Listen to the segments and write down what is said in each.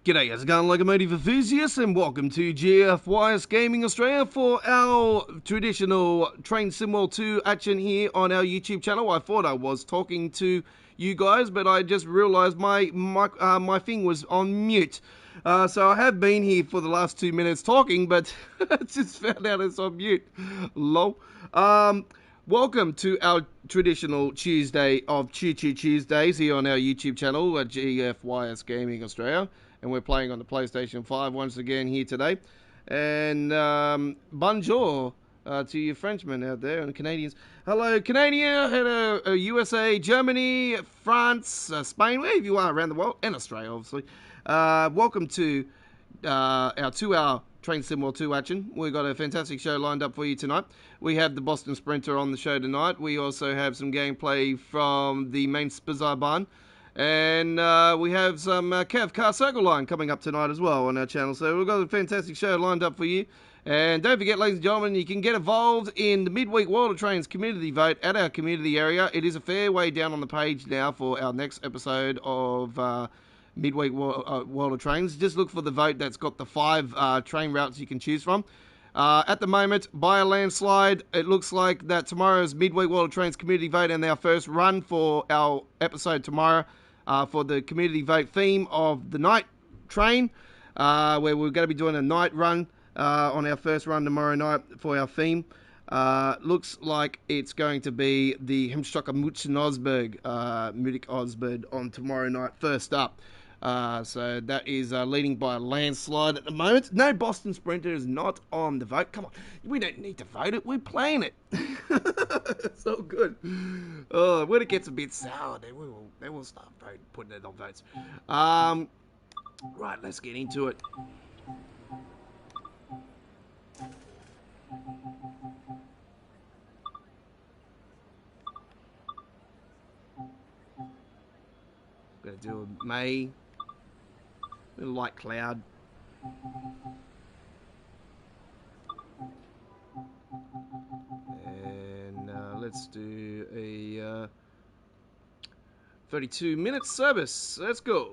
G'day, how's it going, locomotive enthusiasts, and welcome to GFYS Gaming Australia for our traditional Train Sim World 2 action here on our YouTube channel. I thought I was talking to you guys, but I just realised my thing was on mute. So I have been here for the last 2 minutes talking, but just found out it's on mute. Lol. Welcome to our traditional Tuesday of Choo Tuesdays here on our YouTube channel at GFYS Gaming Australia. And we're playing on the PlayStation 5 once again here today. And bonjour to you Frenchmen out there and Canadians. Hello, Canada, hello, USA, Germany, France, Spain, wherever you are around the world, and Australia, obviously. Welcome to our 2-hour Train Sim World 2 action. We've got a fantastic show lined up for you tonight. We have the Boston Sprinter on the show tonight. We also have some gameplay from the main Spizar Barn. And we have some Cav Car Circle Line coming up tonight as well on our channel. So we've got a fantastic show lined up for you. And don't forget, ladies and gentlemen, you can get involved in the Midweek World of Trains community vote at our community area. It is a fair way down on the page now for our next episode of Midweek World of Trains. Just look for the vote that's got the 5 train routes you can choose from. At the moment, by a landslide, it looks like that tomorrow's Midweek World of Trains community vote and our first run for our episode tomorrow for the community vote theme of the night train, where we're going to be doing a night run on our first run tomorrow night for our theme. Looks like it's going to be the Hemstrocker Mutchen-Osberg, Munich-Osberg on tomorrow night first up. So that is leading by a landslide at the moment. No, Boston Sprinter is not on the vote. Come on, we don't need to vote it. We're playing it. So good. Oh, when it gets a bit sour, then we'll start putting it on votes. Right, let's get into it. Gonna do a May. A light cloud. And let's do a 32-minute service. Let's go.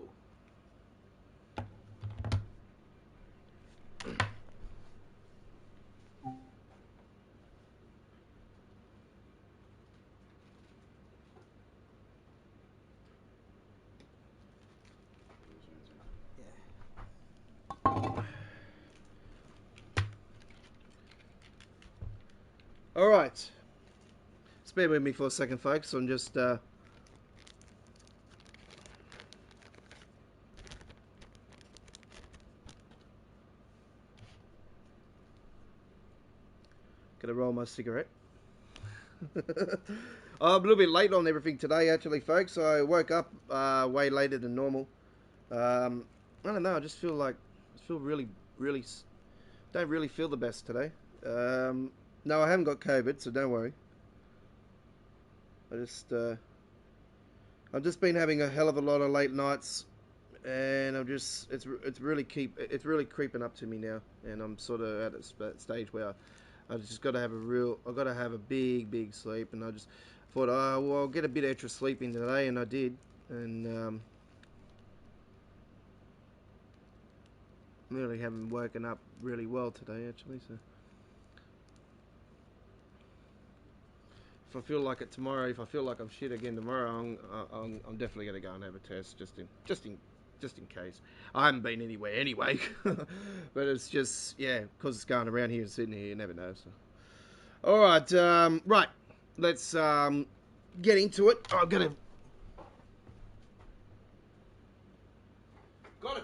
All right. Just bear with me for a second, folks. I'm just gonna roll my cigarette. I'm a little bit late on everything today, actually, folks. I woke up way later than normal. I don't know. I just feel really, don't really feel the best today. No, I haven't got COVID, so don't worry. I've just been having a hell of a lot of late nights, and it's really creeping up to me now, and I'm sort of at a stage where I just got to have a big sleep, and I just thought, oh well, I'll get a bit extra sleep in today, and I did, and really haven't woken up really well today, actually, so. If I feel like it tomorrow, if I feel like I'm shit again tomorrow, I'm definitely going to go and have a test just in case. I haven't been anywhere anyway, but it's just because it's going around here in Sydney, you never know. So, all right, right, let's get into it. I'm gonna got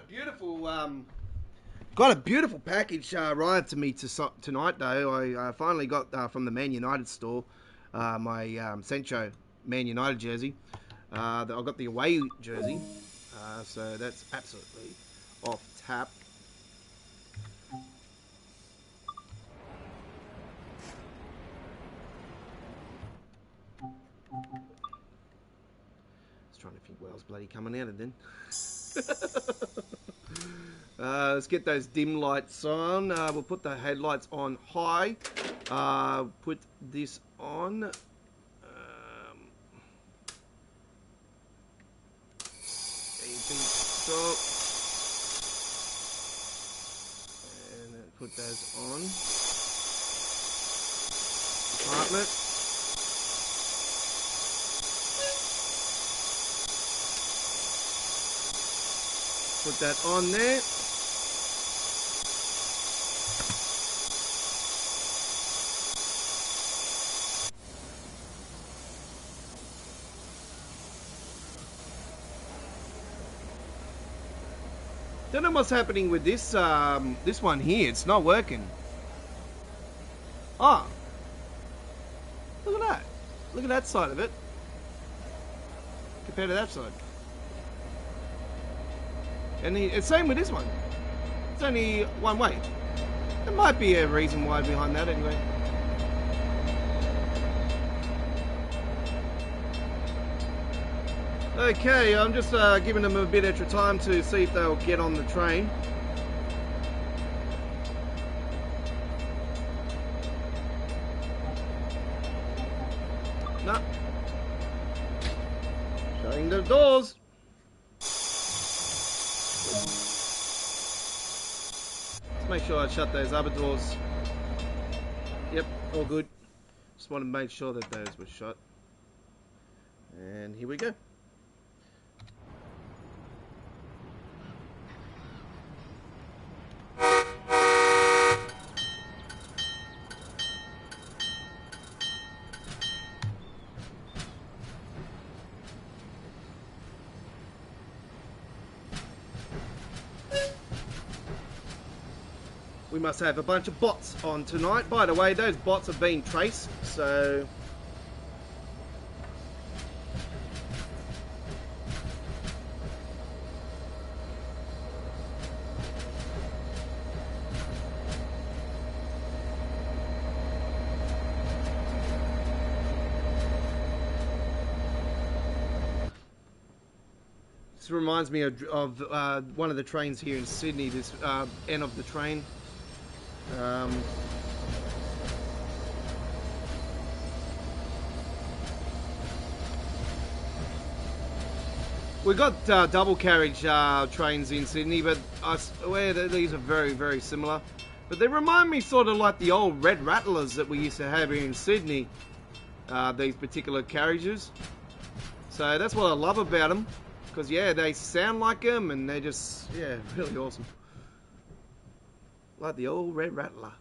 a beautiful package arrived to me tonight though. I finally got from the Man United store. My Sancho Man United jersey. I got the away jersey, so that's absolutely off tap. Just trying to think what else bloody coming out of then. Let's get those dim lights on. We'll put the headlights on high. Put this on. So put those on. Compartment. Put that on there. Don't know what's happening with this this one here. It's not working. Ah, look at that. Look at that side of it compared to that side. And it's same with this one. It's only one way. There might be a reason why behind that anyway. Okay, I'm just giving them a bit extra time to see if they'll get on the train. No. Shutting the doors. Let's make sure I shut those other doors. Yep, all good. Just want to make sure that those were shut. And here we go. We must have a bunch of bots on tonight. By the way, those bots have been traced, so... This reminds me of one of the trains here in Sydney, this end of the train. We got double carriage trains in Sydney, but I swear that these are very, very similar. But they remind me sort of like the old red rattlers that we used to have here in Sydney, these particular carriages. So that's what I love about them, because yeah, they sound like them and they're just, yeah, really awesome. Like the old red rattler.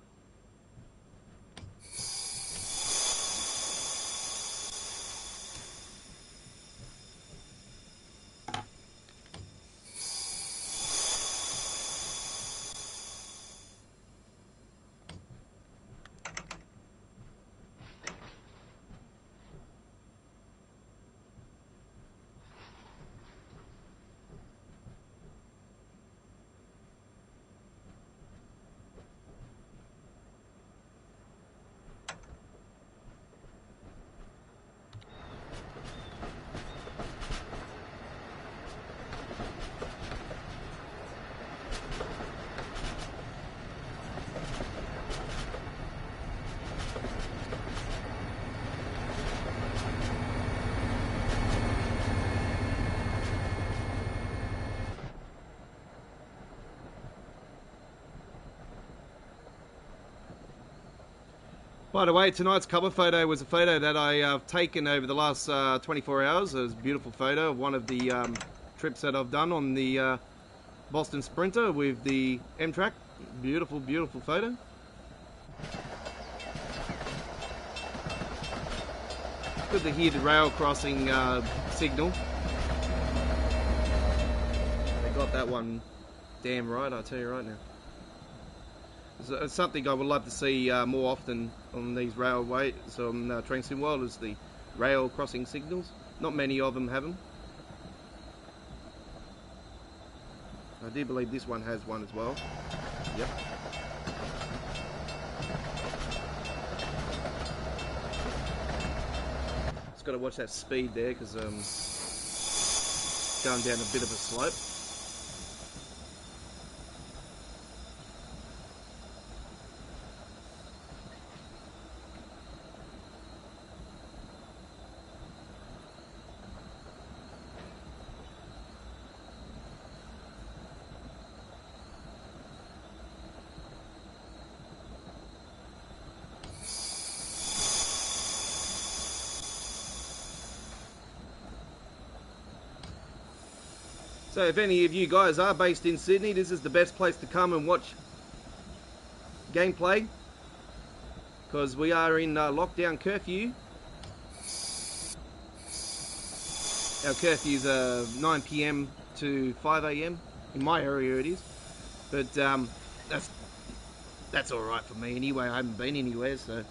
By the way, tonight's cover photo was a photo that I've taken over the last 24 hours. It was a beautiful photo of one of the trips that I've done on the Boston Sprinter with the M-Track. Beautiful, beautiful photo. Good to hear the rail crossing signal. They got that one damn right, I'll tell you right now. It's something I would love to see more often on these railways, on Train Sim World, is the rail crossing signals. Not many of them have them. I do believe this one has one as well. Yep. Just got to watch that speed there because going down a bit of a slope. So if any of you guys are based in Sydney, this is the best place to come and watch gameplay, because we are in lockdown curfew. Our curfew is 9 PM to 5 AM. In my area it is. But that's alright for me anyway. I haven't been anywhere, so it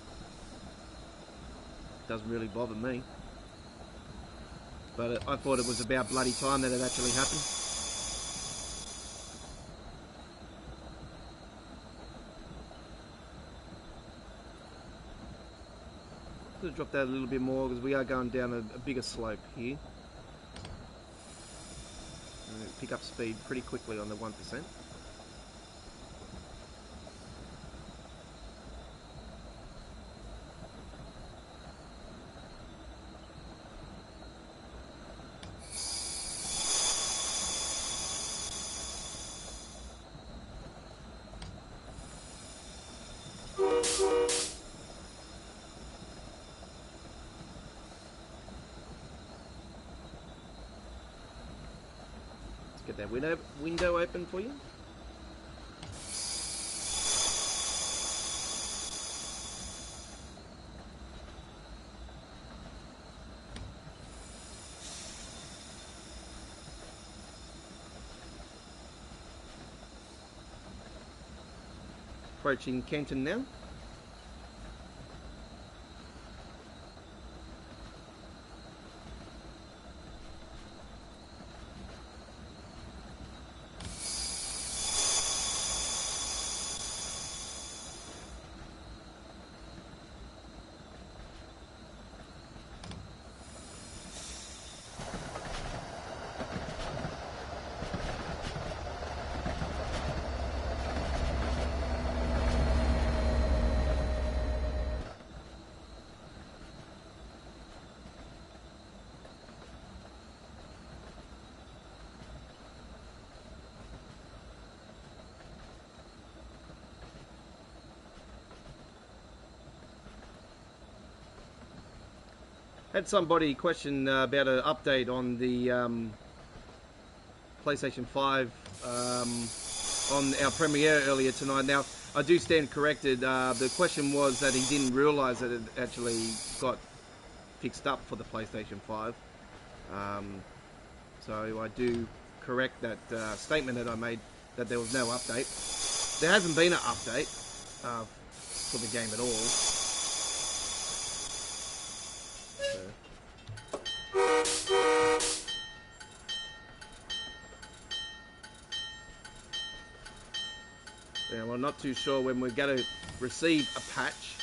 doesn't really bother me. But I thought it was about bloody time that it actually happened. I'm going to drop that a little bit more because we are going down a bigger slope here. Pick up speed pretty quickly on the 1%. Get that window open for you. Approaching Kenton now. Had somebody question about an update on the PlayStation 5 on our premiere earlier tonight. Now, I do stand corrected. The question was that he didn't realise that it actually got fixed up for the PlayStation 5. So I do correct that statement that I made, that there was no update. There hasn't been an update for the game at all. Now, I'm not too sure when we're going to receive a patch.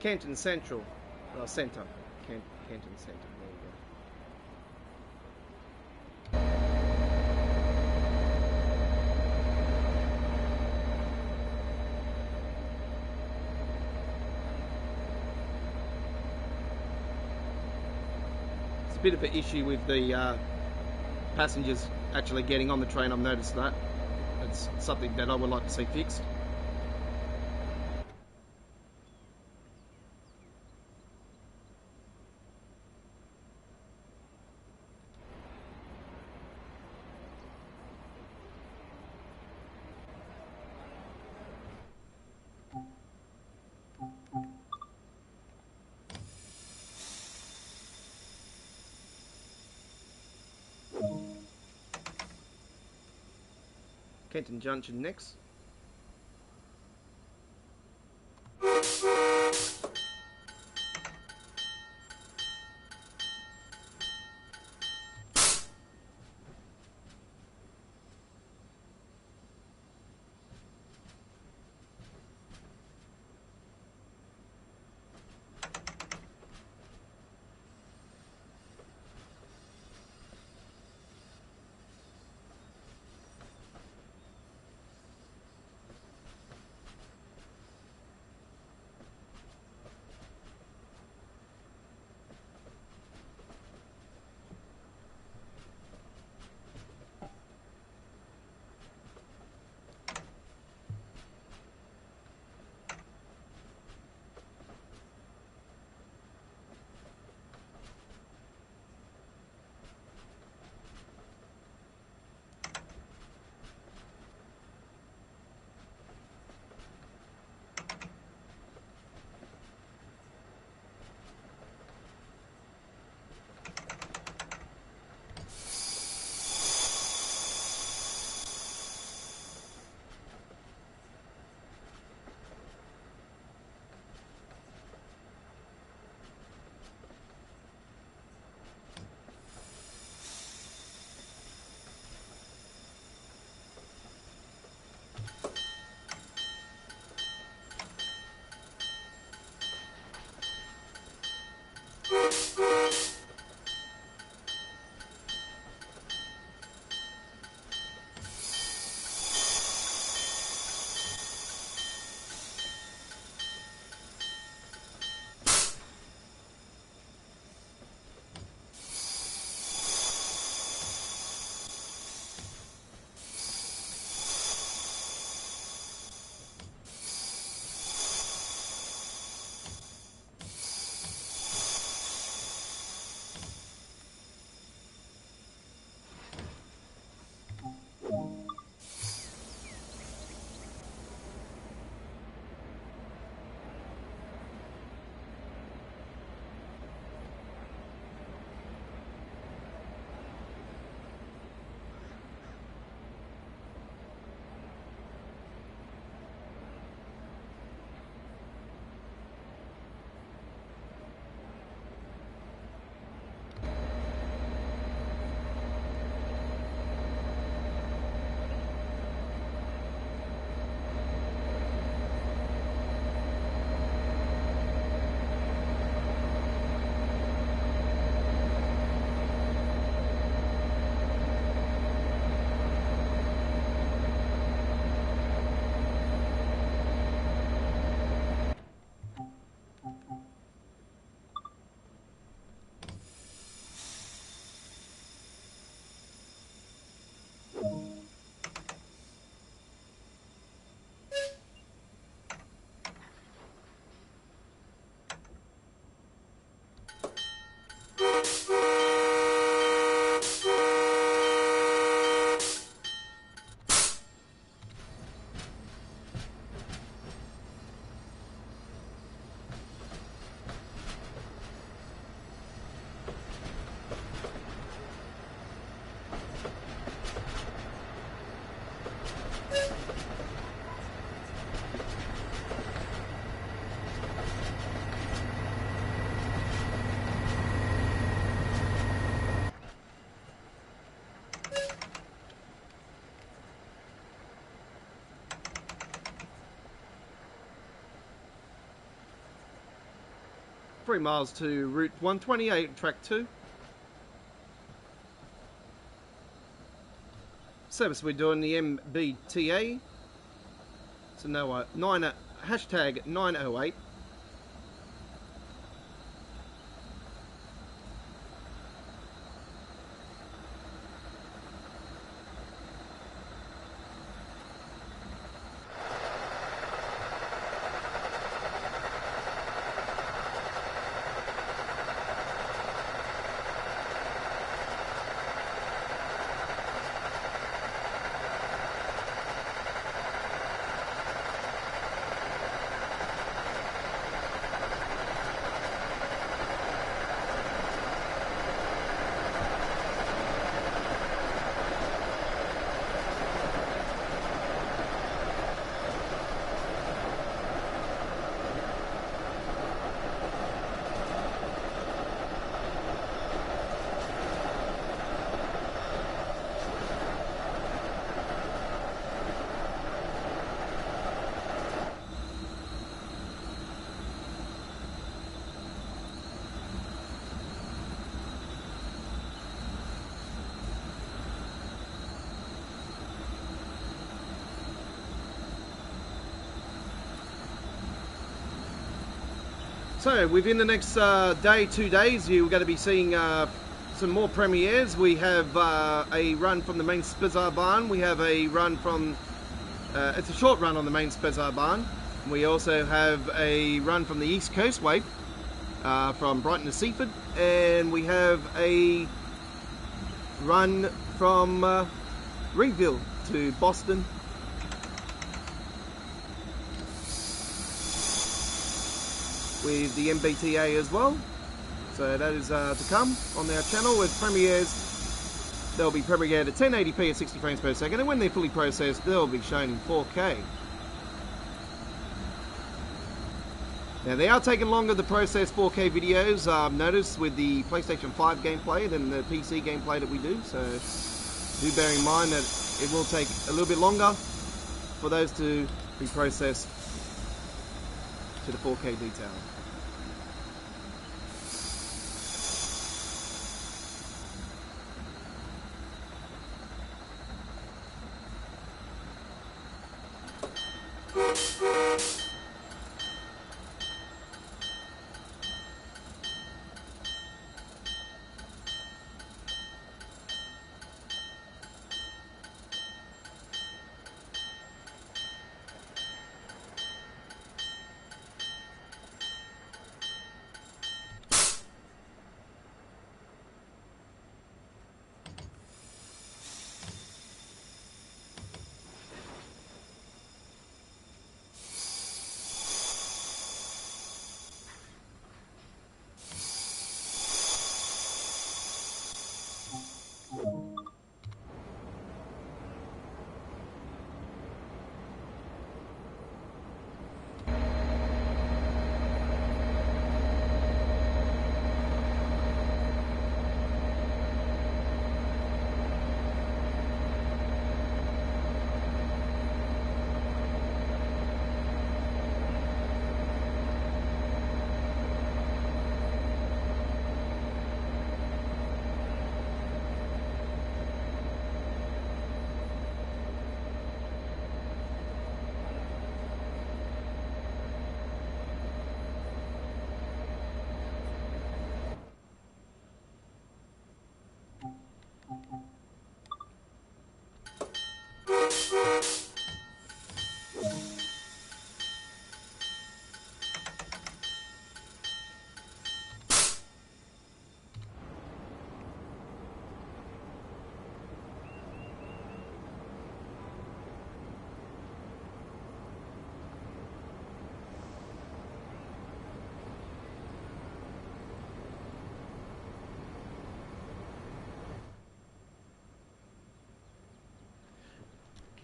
Canton Central, Centre. Canton Centre, there you go. It's a bit of an issue with the passengers actually getting on the train. I've noticed that. It's something that I would like to see fixed. Kenton Junction next. 3 miles to Route 128, Track 2. Service we're doing the MBTA. So no, hashtag 908. So within the next day, 2 days, you're going to be seeing some more premieres. We have a run from the main Spizar barn. We have a run from, it's a short run on the main Spizar barn. We also have a run from the East Coastway from Brighton to Seaford. And we have a run from Reedville to Boston. With the MBTA as well, so that is to come on our channel with premieres. They'll be premiered at 1080p at 60 frames per second, and when they're fully processed, they'll be shown in 4K. Now they are taking longer to process 4K videos, I've noticed, with the PlayStation 5 gameplay than the PC gameplay that we do, so do bear in mind that it will take a little bit longer for those to be processed to the 4K detail.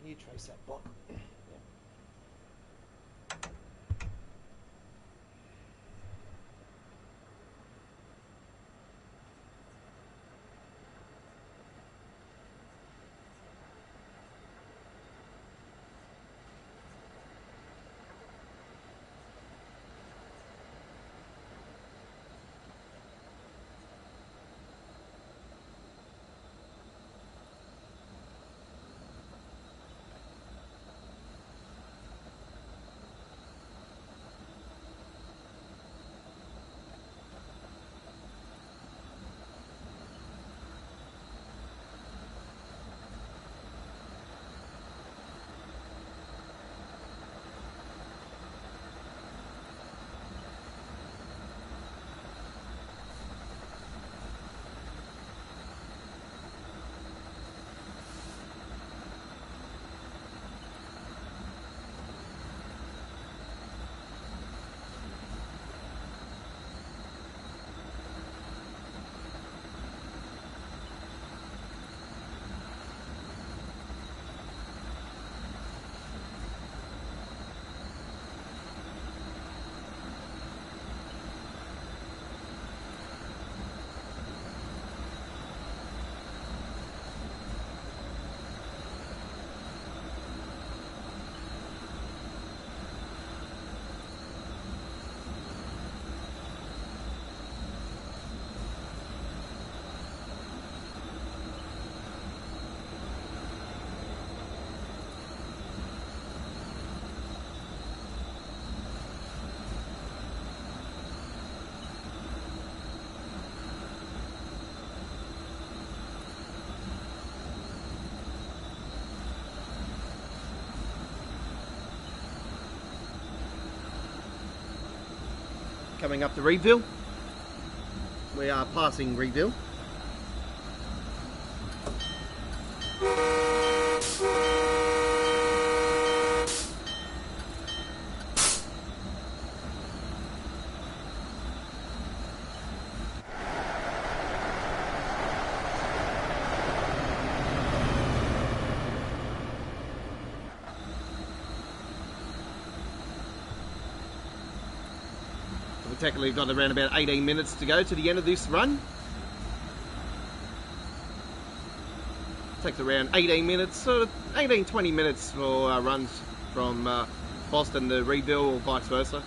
You trace that bot. Yeah. Coming up to Reedville. We are passing Reedville. Technically, we've got around about 18 minutes to go to the end of this run. Takes around 18 minutes, sort of 18-20 minutes for runs from Boston to Reedville or vice versa.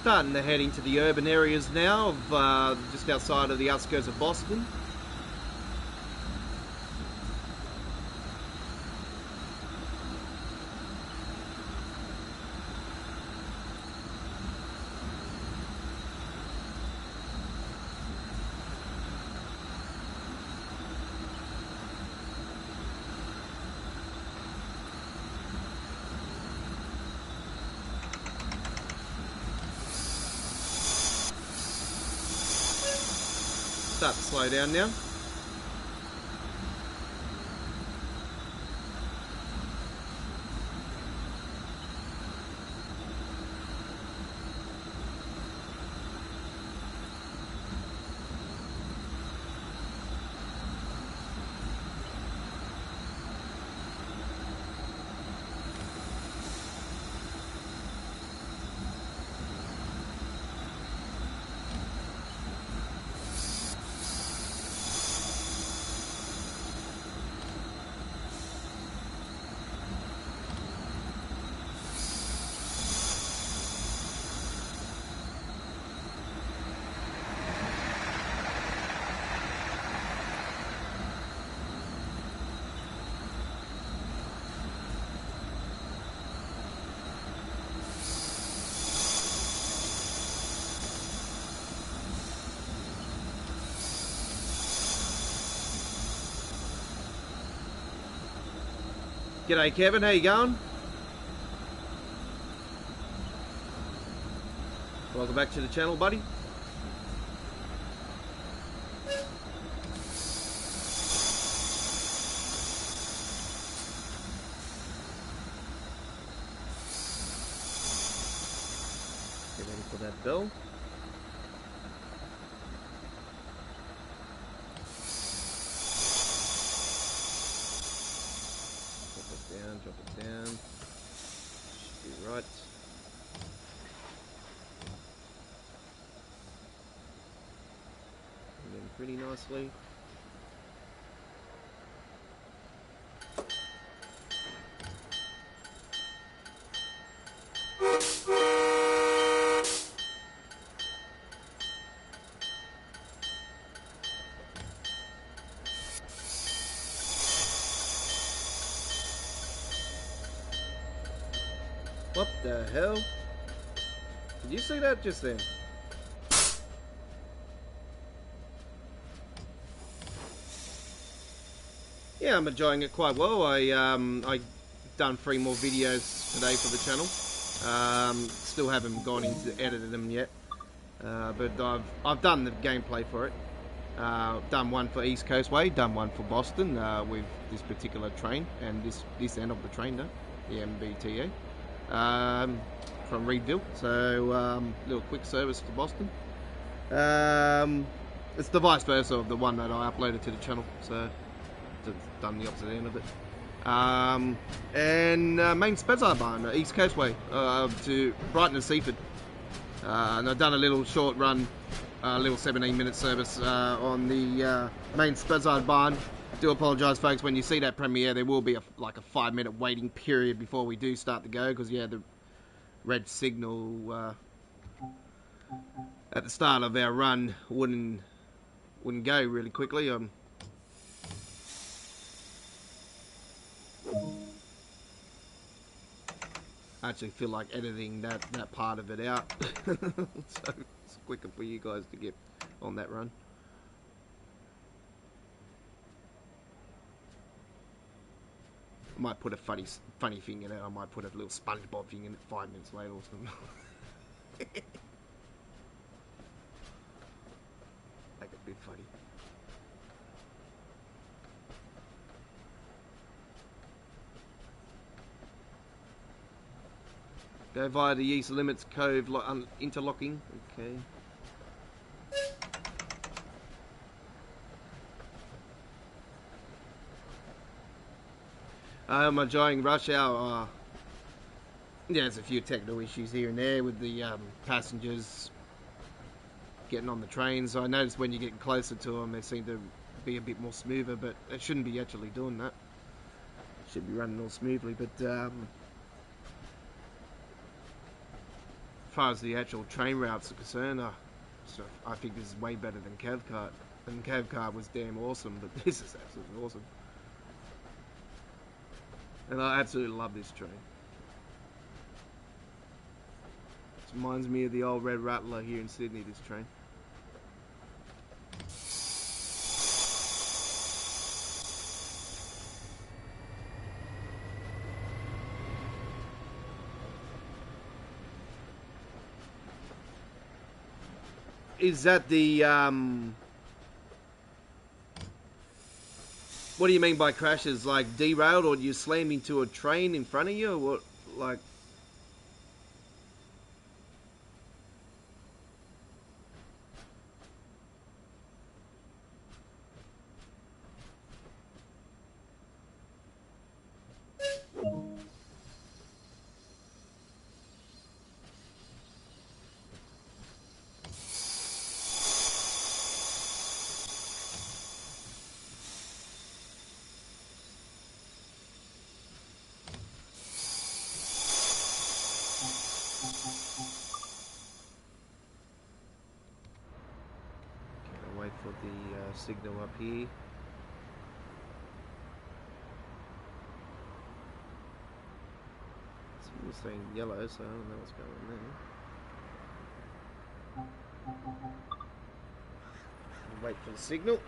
Starting to head into the urban areas now, of just outside of the outskirts of Boston. Start to slow down now. G'day Kevin, how you going? Welcome back to the channel, buddy. Get ready for that bell. Drop it down. Should be right. And then pretty nicely. What the hell? Did you see that just then? Yeah, I'm enjoying it quite well. I done 3 more videos today for the channel. Still haven't gone into edited them yet, but I've done the gameplay for it. Done one for East Coast Way, done one for Boston with this particular train and this end of the train, though, the MBTA. From Reedville, so little quick service to Boston. It's the vice versa of the one that I uploaded to the channel, so it's done the opposite end of it. And main Spezard barn, East Coast Way, to Brighton and Seaford, and I've done a little short run, a little 17-minute service on the main Spezard barn. Do apologise, folks, when you see that premiere there will be like a 5-minute waiting period before we do start to go, because yeah, the red signal at the start of our run wouldn't go really quickly. I actually feel like editing that part of it out so it's quicker for you guys to get on that run. I might put a funny thing in it. I might put a little SpongeBob thing in it 5 minutes later or something. Make it a bit funny. Go via the East Limits Cove interlocking. Okay. I'm enjoying rush hour. Yeah, there's a few technical issues here and there with the passengers getting on the train. So I noticed when you're getting closer to them, they seem to be a bit more smoother, but it shouldn't be actually doing that. It should be running all smoothly. But as far as the actual train routes are concerned, I think this is way better than Cavcart. And Cavcart was damn awesome, but this is absolutely awesome. And I absolutely love this train. It reminds me of the old Red Rattler here in Sydney, this train. Is that the, what do you mean by crashes? Like derailed, or you slam into a train in front of you, or what? Like, wait for the signal up here. It's saying yellow, so I don't know what's going on there. Wait for the signal.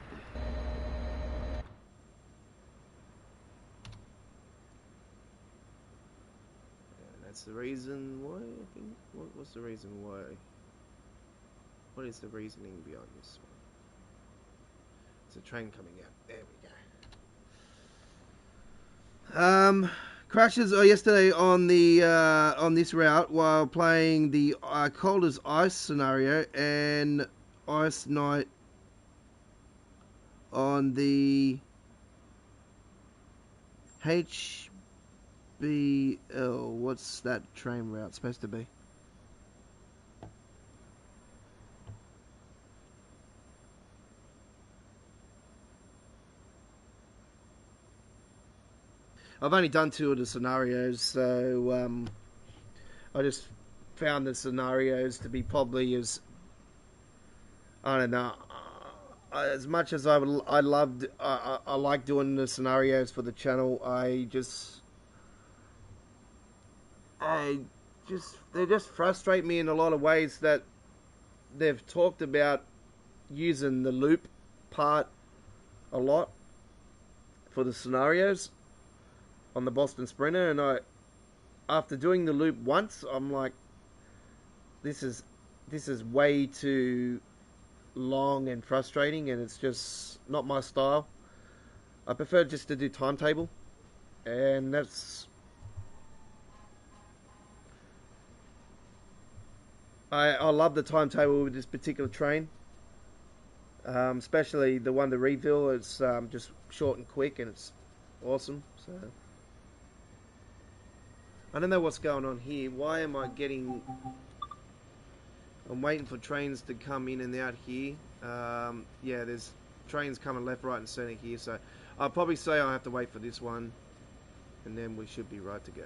that's the reason why, I think. What's the reason why? What is the reasoning behind this one? It's a train coming out. There we go. Crashes yesterday on the on this route while playing the cold as ice scenario and ice night on the HBL. What's that train route supposed to be? I've only done 2 of the scenarios, so I just found the scenarios to be probably as, I don't know, as much as I like doing the scenarios for the channel. They just frustrate me in a lot of ways that they've talked about using the loop part a lot for the scenarios on the Boston Sprinter, and after doing the loop once, I'm like, this is way too long and frustrating, and it's just not my style. I prefer just to do timetable, and I love the timetable with this particular train, especially the one to Reeville. It's just short and quick, and it's awesome. So I don't know what's going on here. Why am I getting... I'm waiting for trains to come in and out here. Yeah, there's trains coming left, right, and center here. So I'll probably say I have to wait for this one, and then we should be right to go.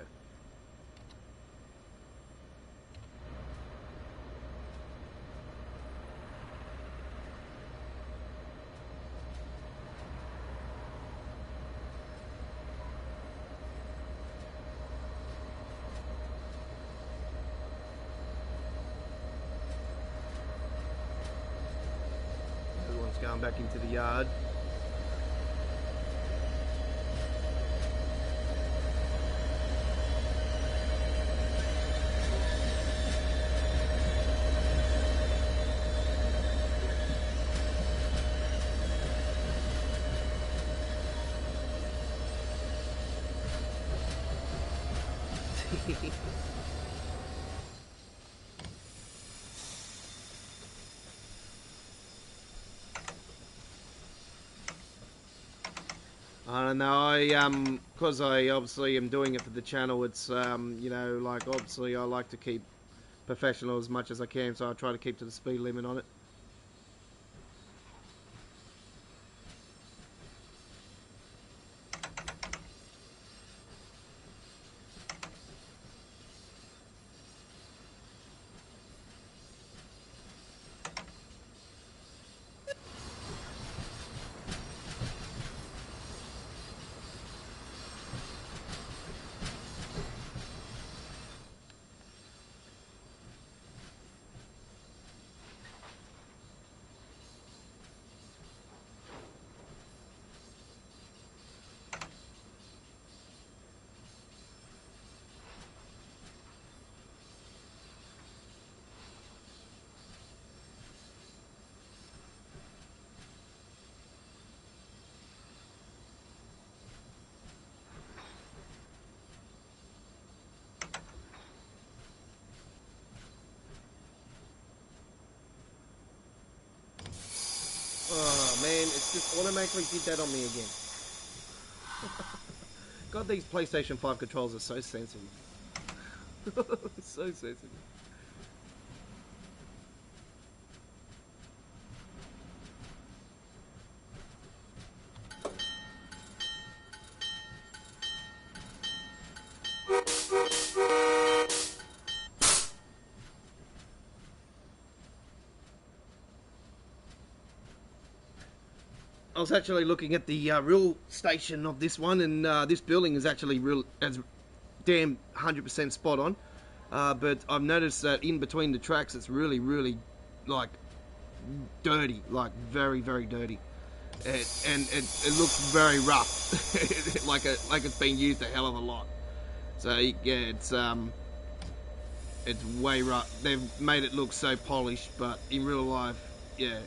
Going back into the yard. I don't know, because I obviously am doing it for the channel, it's, you know, like, obviously I like to keep professional as much as I can, so I try to keep to the speed limit on it. Oh man, it's just automatically did that on me again. God, these PlayStation 5 controls are so sensitive. So sensitive. I was actually looking at the real station of this one, and this building is actually as damn 100% spot on. But I've noticed that in between the tracks, it's really like dirty, like very dirty, and it looks very rough, like it's been used a hell of a lot. So yeah, it's It's way rough. They've made it look so polished, but in real life, yeah,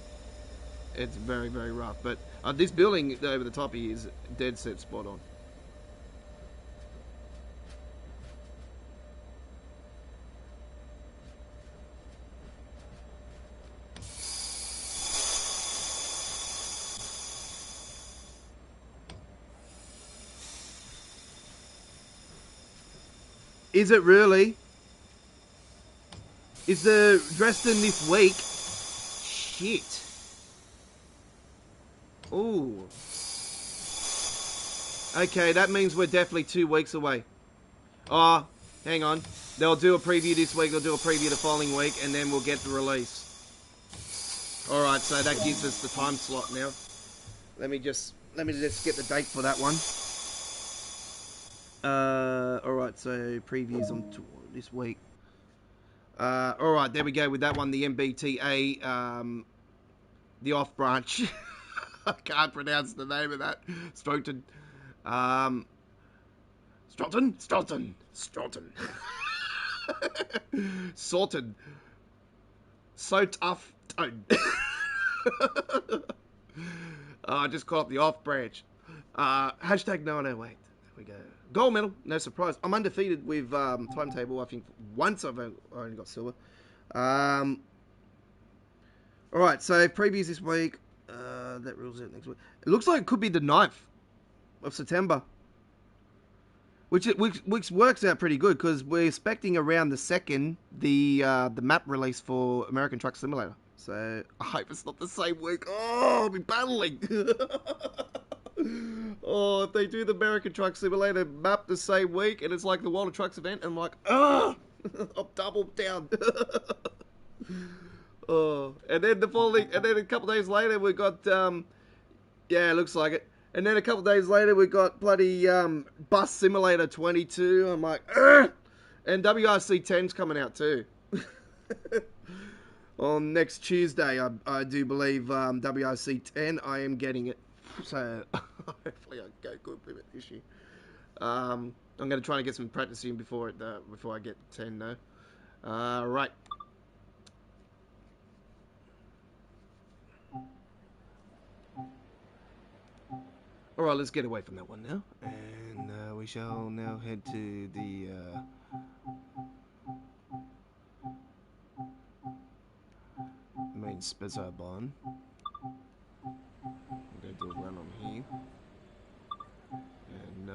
it's very, very rough. But this building over the top here is dead set spot on. Is it really? Is the Dresden this week? Shit. Ooh. Okay, that means we're definitely 2 weeks away. Oh, hang on. They'll do a preview this week, they'll do a preview the following week, and then we'll get the release. Alright, so that gives us the time slot now. Let me just get the date for that one. Alright, so previews on this week. Alright, there we go with that one, the MBTA, the off branch. I can't pronounce the name of that. Stoughton. Stoughton? Sorted. So tough. I just caught the off branch. Hashtag no, wait. There we go. Gold medal, no surprise. I'm undefeated with timetable. I think once I've only got silver. Alright, so previews this week. That rules it next week. It looks like it could be the 9th of September. Which works out pretty good because we're expecting around the 2nd the map release for American Truck Simulator. So I hope it's not the same week. Oh, I'll be battling. Oh, if they do the American Truck Simulator map the same week and it's like the World of Trucks event, I'm like, oh, I'm doubled down. Oh, and then a couple days later we got yeah, it looks like it. And then a couple days later we got bloody Bus Simulator 22. I'm like, ugh! And WRC 10's coming out too. On next Tuesday, I do believe WRC 10. I am getting it, so hopefully I go good with it this year. I'm going to try and get some practice in before I get 10 though. Right. Alright, let's get away from that one now. And we shall now head to the main Spezza barn. I'm going to do a run on here. And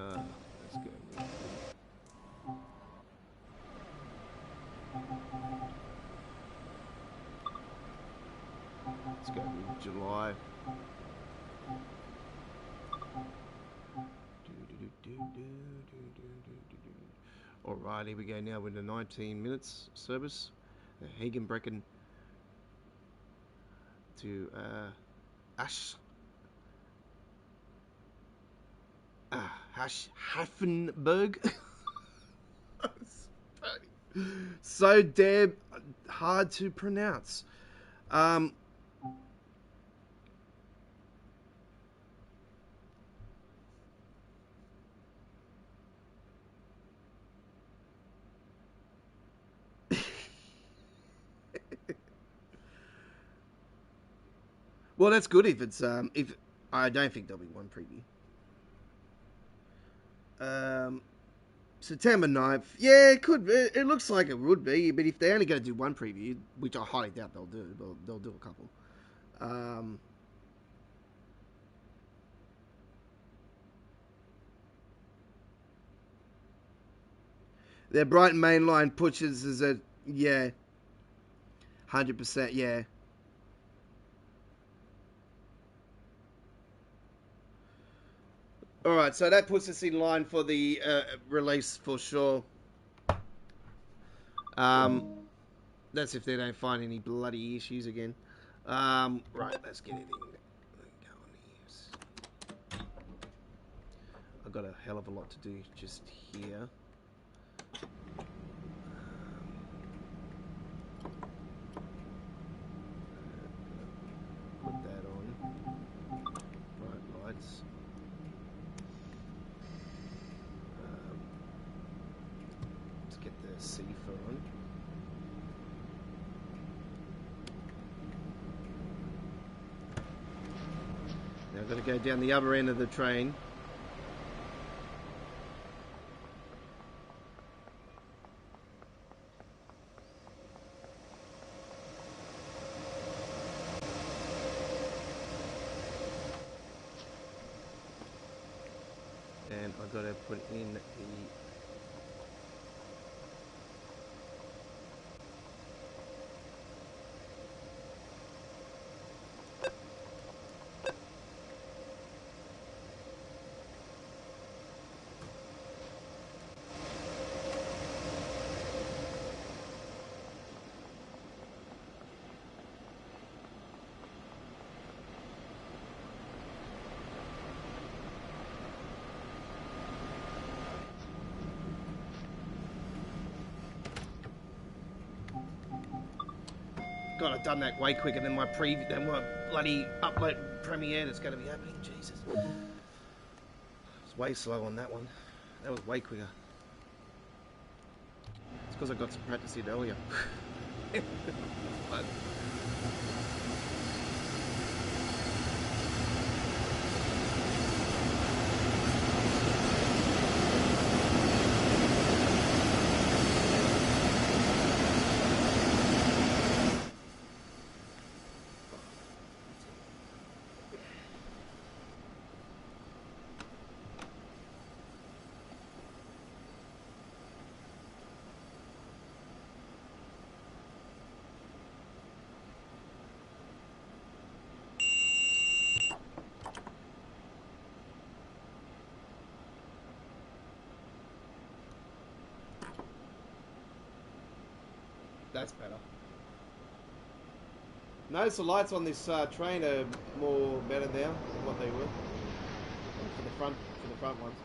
let's go with let's go with July. Alright, here we go now with the 19 minutes service. Hagenbrecken to Hafenburg. So damn hard to pronounce. Well, that's good if it's if I don't think there'll be one preview. September 9th. Yeah, it could be. It looks like it would be, but if they're only going to do one preview, which I highly doubt they'll do, they'll do a couple. Their Brighton mainline pushes is a yeah, 100%. Yeah. All right, so that puts us in line for the release for sure. That's if they don't find any bloody issues again. Right, let's get it in. I've got a hell of a lot to do just here. Put that on. Bright lights. Let's get the CFO on. I've got to go down the other end of the train. And I've got to put in the... God, I've done that way quicker than my bloody upload Premiere that's going to be happening. Jesus. It's way slow on that one. That was way quicker. It's because I got some practice in earlier. But that's better. Notice the lights on this train are more better now than what they were for the front ones.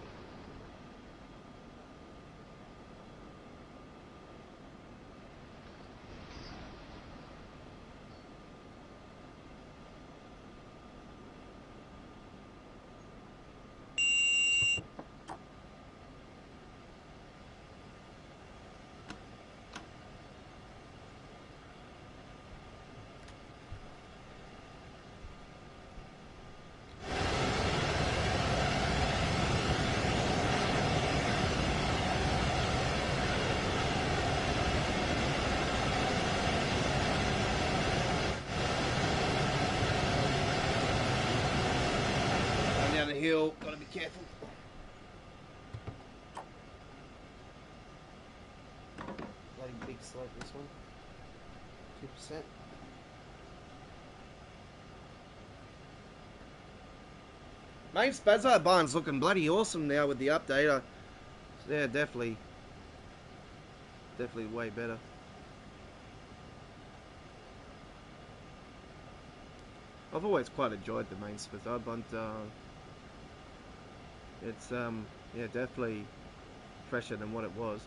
Down the hill, gotta be careful. Bloody big slope this one. 2%. Mate, Spazzo Barn's looking bloody awesome now with the update. Yeah, definitely way better. I've always quite enjoyed the main Spazzo, but it's yeah, definitely fresher than what it was.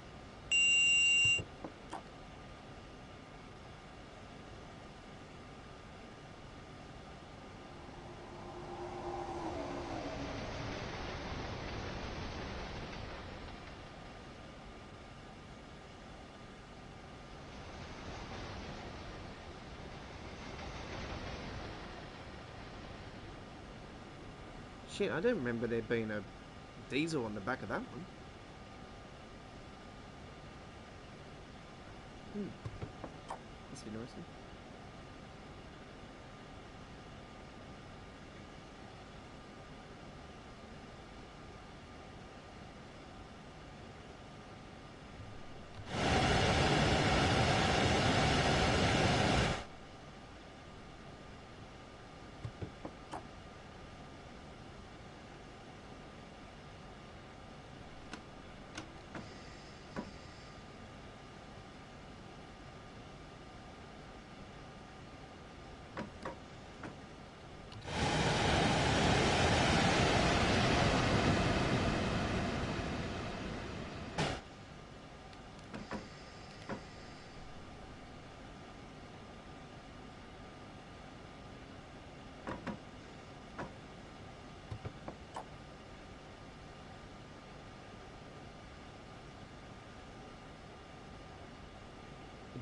Shit, I don't remember there being a diesel on the back of that one. That's interesting.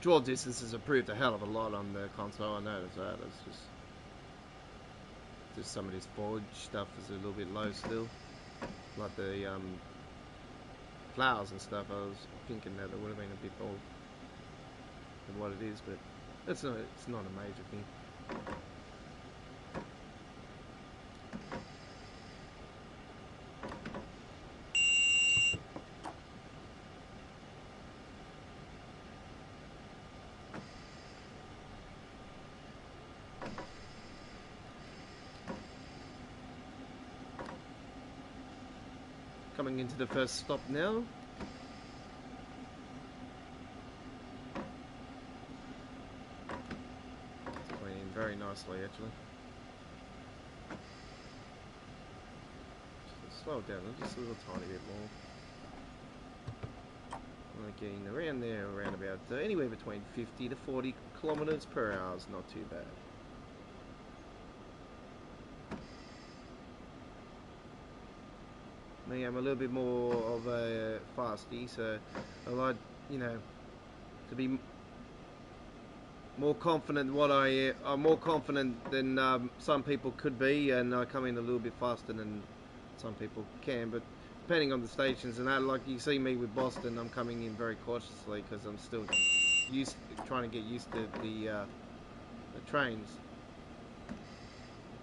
Draw distance has improved a hell of a lot on the console. I noticed that. It's just just some of this forage stuff is a little bit low still, like the flowers and stuff. I was thinking that it would have been a bit more than what it is, but it's not a major thing. Coming into the first stop now. It's going in very nicely, actually. Just slow it down just a little tiny bit more. Like getting around there, around about anywhere between 50 to 40 kilometers per hour is not too bad. Me, I'm a little bit more of a fasty, so I like, you know, to be more confident. I'm more confident than some people could be, and I come in a little bit faster than some people can. But depending on the stations and that, like you see me with Boston, I'm coming in very cautiously because I'm still trying to get used to the trains.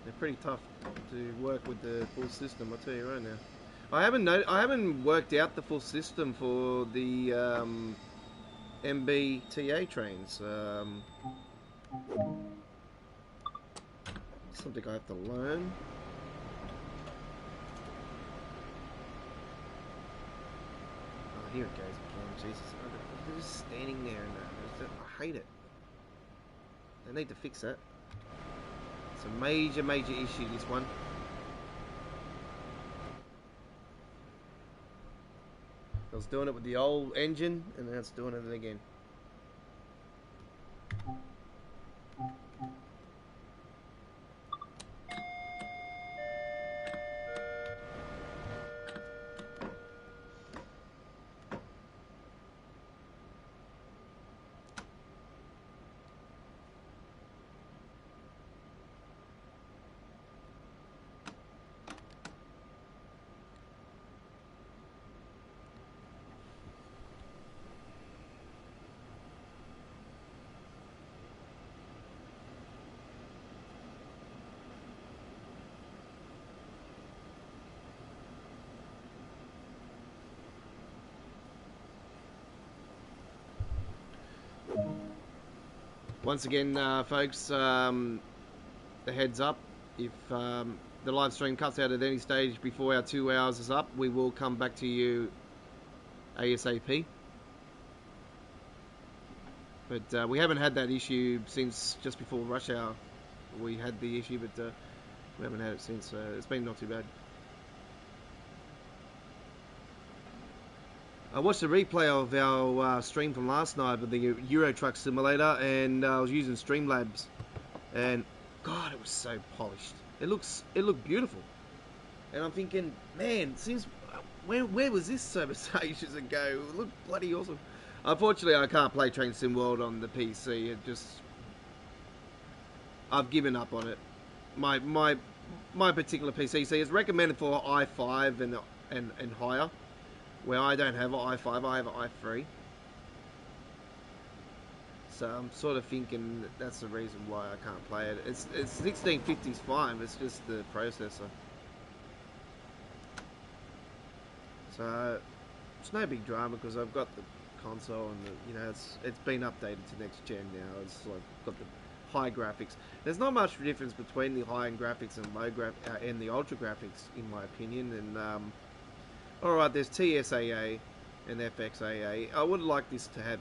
They're pretty tough to work with the full system, I'll tell you right now. I haven't worked out the full system for the MBTA trains. Something I have to learn. Oh, here it goes again. Jesus, they're just standing there and that. I hate it. They need to fix that. It's a major issue, this one. I was doing it with the old engine, and now it's doing it again. Once again, folks, a heads up, if the live stream cuts out at any stage before our 2 hours is up, we will come back to you ASAP. But we haven't had that issue since just before rush hour. We had the issue, but we haven't had it since. It's been not too bad. I watched a replay of our stream from last night with the Euro Truck Simulator, and I was using Streamlabs, and God, it was so polished. It looked beautiful, and I'm thinking, man, since where was this service ages ago? It looked bloody awesome. Unfortunately, I can't play Train Sim World on the PC. I've given up on it. My particular PC, see, it's recommended for i5 and higher. Where I don't have an i5, I have an i3. So I'm sort of thinking that that's the reason why I can't play it. It's 1650's fine, it's just the processor. So it's no big drama because I've got the console and it's been updated to next gen now. It's like got the high graphics. There's not much difference between the high end graphics and low and the ultra graphics, in my opinion. And alright, there's TSAA and FXAA. I would like this to have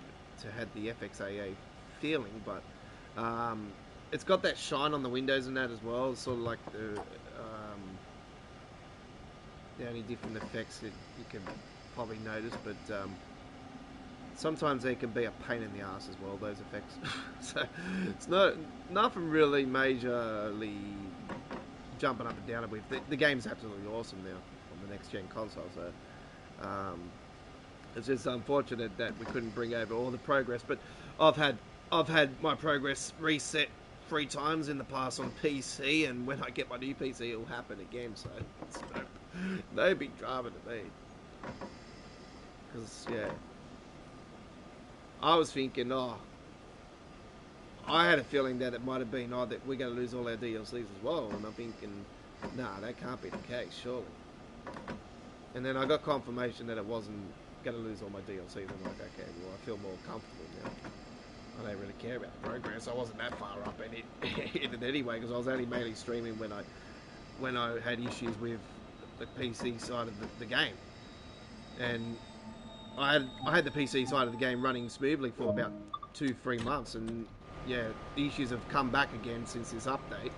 the FXAA feeling, but it's got that shine on the windows and that as well. It's sort of like the only different effects that you can probably notice, but sometimes they can be a pain in the ass as well, those effects. So it's nothing really majorly jumping up and down with. The game's absolutely awesome now on the next gen console, so it's just unfortunate that we couldn't bring over all the progress. But I've had my progress reset 3 times in the past on PC, and when I get my new PC, it'll happen again. So it's no big drama to me. Because yeah, I was thinking, I had a feeling that it might have been, that we're going to lose all our DLCs as well, and I'm thinking, nah, that can't be the case, surely. And then I got confirmation that it wasn't going to lose all my DLCs. I'm like, okay, well, I feel more comfortable now. I don't really care about the progress. I wasn't that far up in it anyway, because I was only mainly streaming when I had issues with the PC side of the game. And I had the PC side of the game running smoothly for about 2-3 months, and yeah, the issues have come back again since this update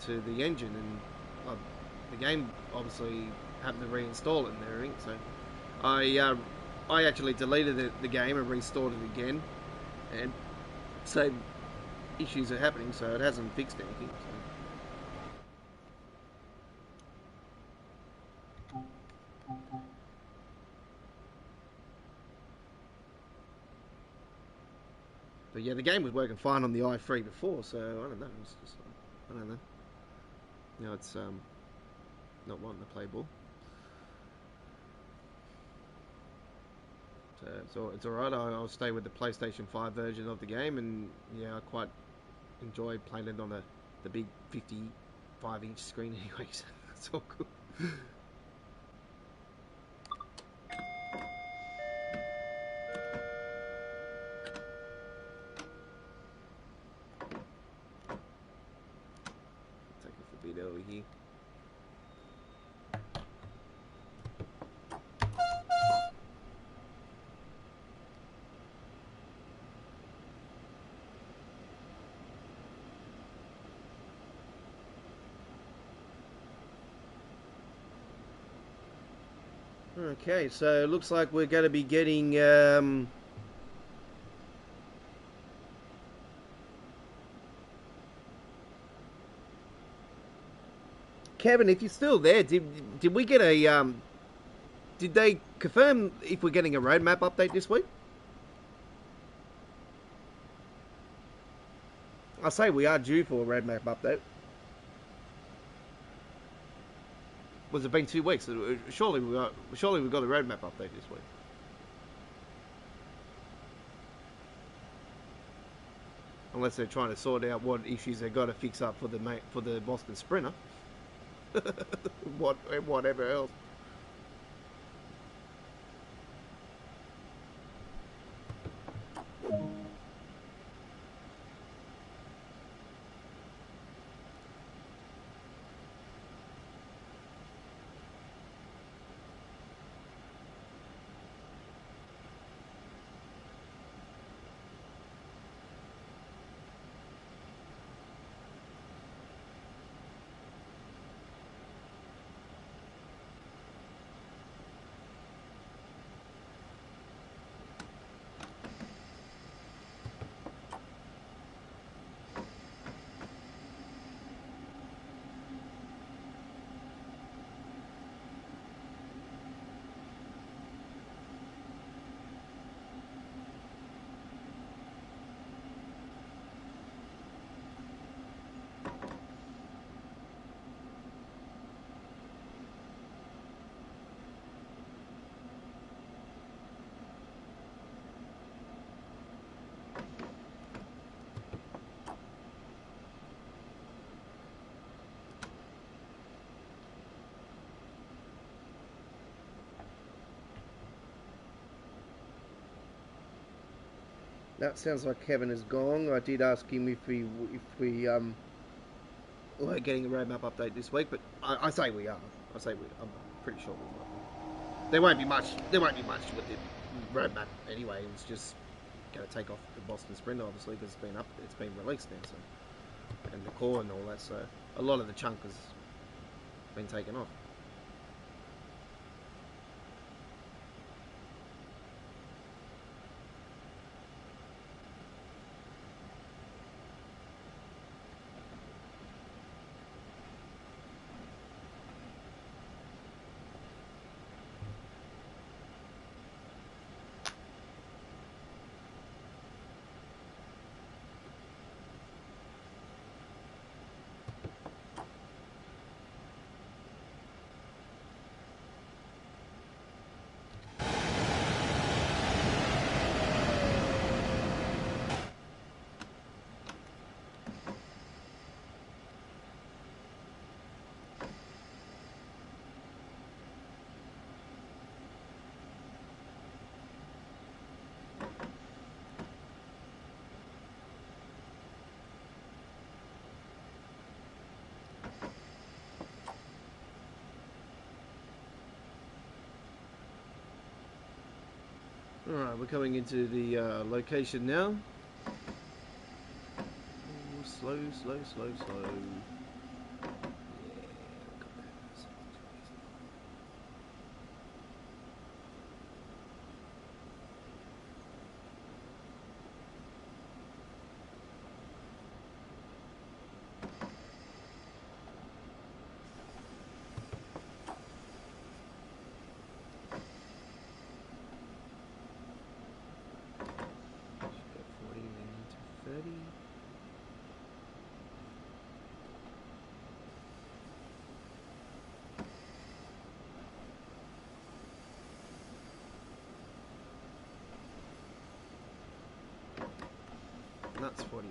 to the engine, and the game obviously happened to reinstall it and everything. So I actually deleted the game and restored it again, and same issues are happening, so it hasn't fixed anything. So. But yeah, the game was working fine on the i3 before, so I don't know. It's just, I don't know. You know, it's not wanting to play ball. So it's alright. I'll stay with the PlayStation 5 version of the game, and yeah, I quite enjoy playing it on the big 55-inch screen anyway, so it's all good. Take a bit over here. Okay, so it looks like we're going to be getting Kevin, if you're still there, did we get a did they confirm if we're getting a roadmap update this week? I say we are due for a roadmap update. Was it been 2 weeks? Surely we got a roadmap update this week. Unless they're trying to sort out what issues they've got to fix up for the Boston Sprinter. Whatever else. That sounds like Kevin is gone. I did ask him if we were getting a roadmap update this week, but I say we are. I'm pretty sure we are. There won't be much with the roadmap anyway. It's just going to take off the Boston Sprint, obviously, because it's been released now, so, and the core and all that. So a lot of the chunk has been taken off. Alright, we're coming into the location now. Ooh, slow, slow, slow, slow. That's 40.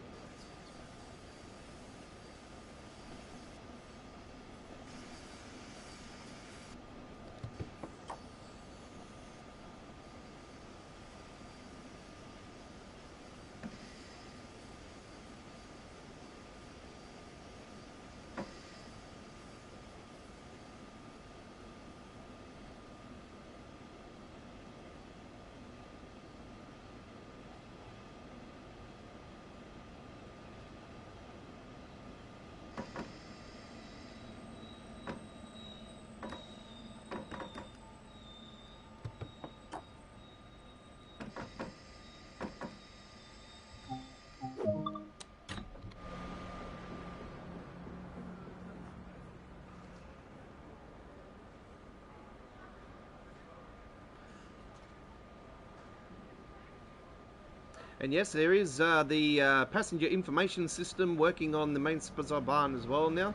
And yes, there is the passenger information system working on the main Spazarban as well now.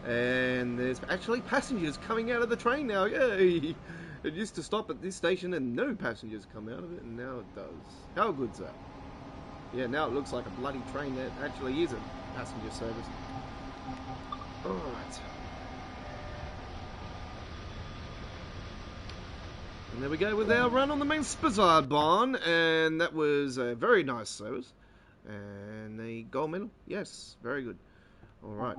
And there's actually passengers coming out of the train now. Yay! It used to stop at this station and no passengers come out of it, and now it does. How good's that? Yeah, now it looks like a bloody train that actually is a passenger service. Alright. And there we go with our run on the main Spazarban, and that was a very nice service. And a gold medal. Yes, very good. Alright.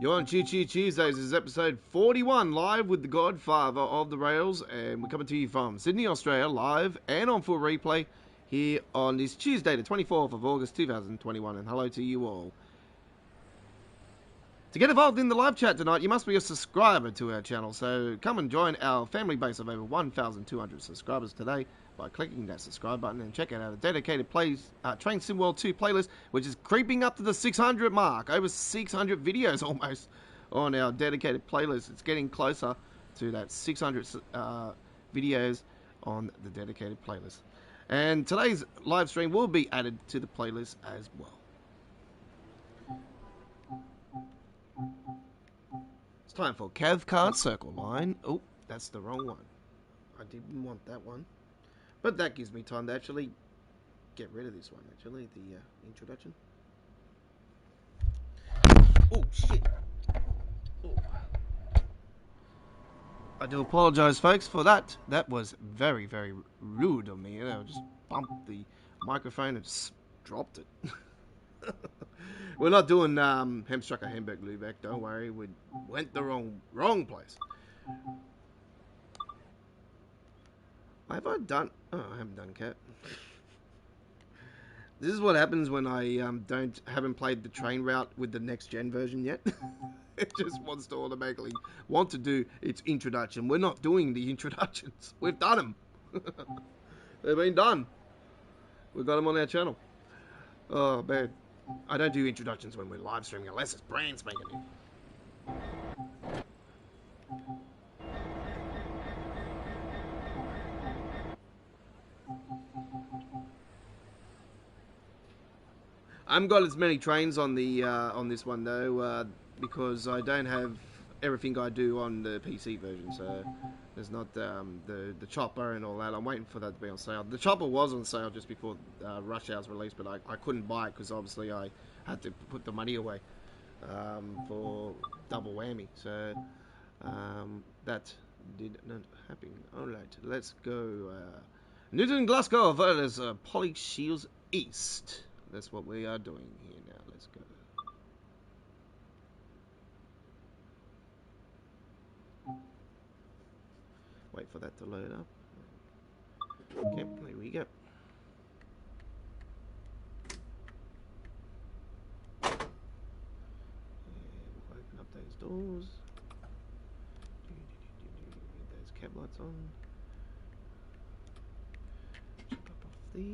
You're on Choo Tuesdays. This is episode 41, live with the Godfather of the Rails, and we're coming to you from Sydney, Australia, live and on full replay here on this Tuesday, the 24th of August, 2021, and hello to you all. To get involved in the live chat tonight, you must be a subscriber to our channel, so come and join our family base of over 1,200 subscribers today by clicking that subscribe button, and check out our dedicated Train Sim World 2 playlist, which is creeping up to the 600 mark. Over 600 videos almost on our dedicated playlist. It's getting closer to that 600 videos on the dedicated playlist. And today's live stream will be added to the playlist as well. It's time for Cathcart Circle Line. Oh, that's the wrong one. I didn't want that one. But that gives me time to actually get rid of this one, actually, the introduction. Oh, shit. Oh. I do apologise, folks, for that. That was very, very rude of me. I just bumped the microphone and just dropped it. We're not doing Hamstrucker Hamburg Lubeck, don't worry. We went the wrong place. Have I done... Oh, I haven't done Cat. This is what happens when I haven't played the train route with the next gen version yet. It just wants to automatically want to do its introduction. We're not doing the introductions. We've done them. They've been done. We've got them on our channel. Oh, man. I don't do introductions when we're live streaming unless it's brand spanking new. I haven't got as many trains on the on this one though, because I don't have everything I do on the PC version. So there's not the chopper and all that. I'm waiting for that to be on sale. The chopper was on sale just before Rush Hour's release, but I couldn't buy it because obviously I had to put the money away for double whammy. So that did not happen. All right, let's go. Newton Glasgow versus Polly Shields East. That's what we are doing here now. Let's go. Wait for that to load up. Okay, there we go. And open up those doors. Get those cab lights on. Jump up off there.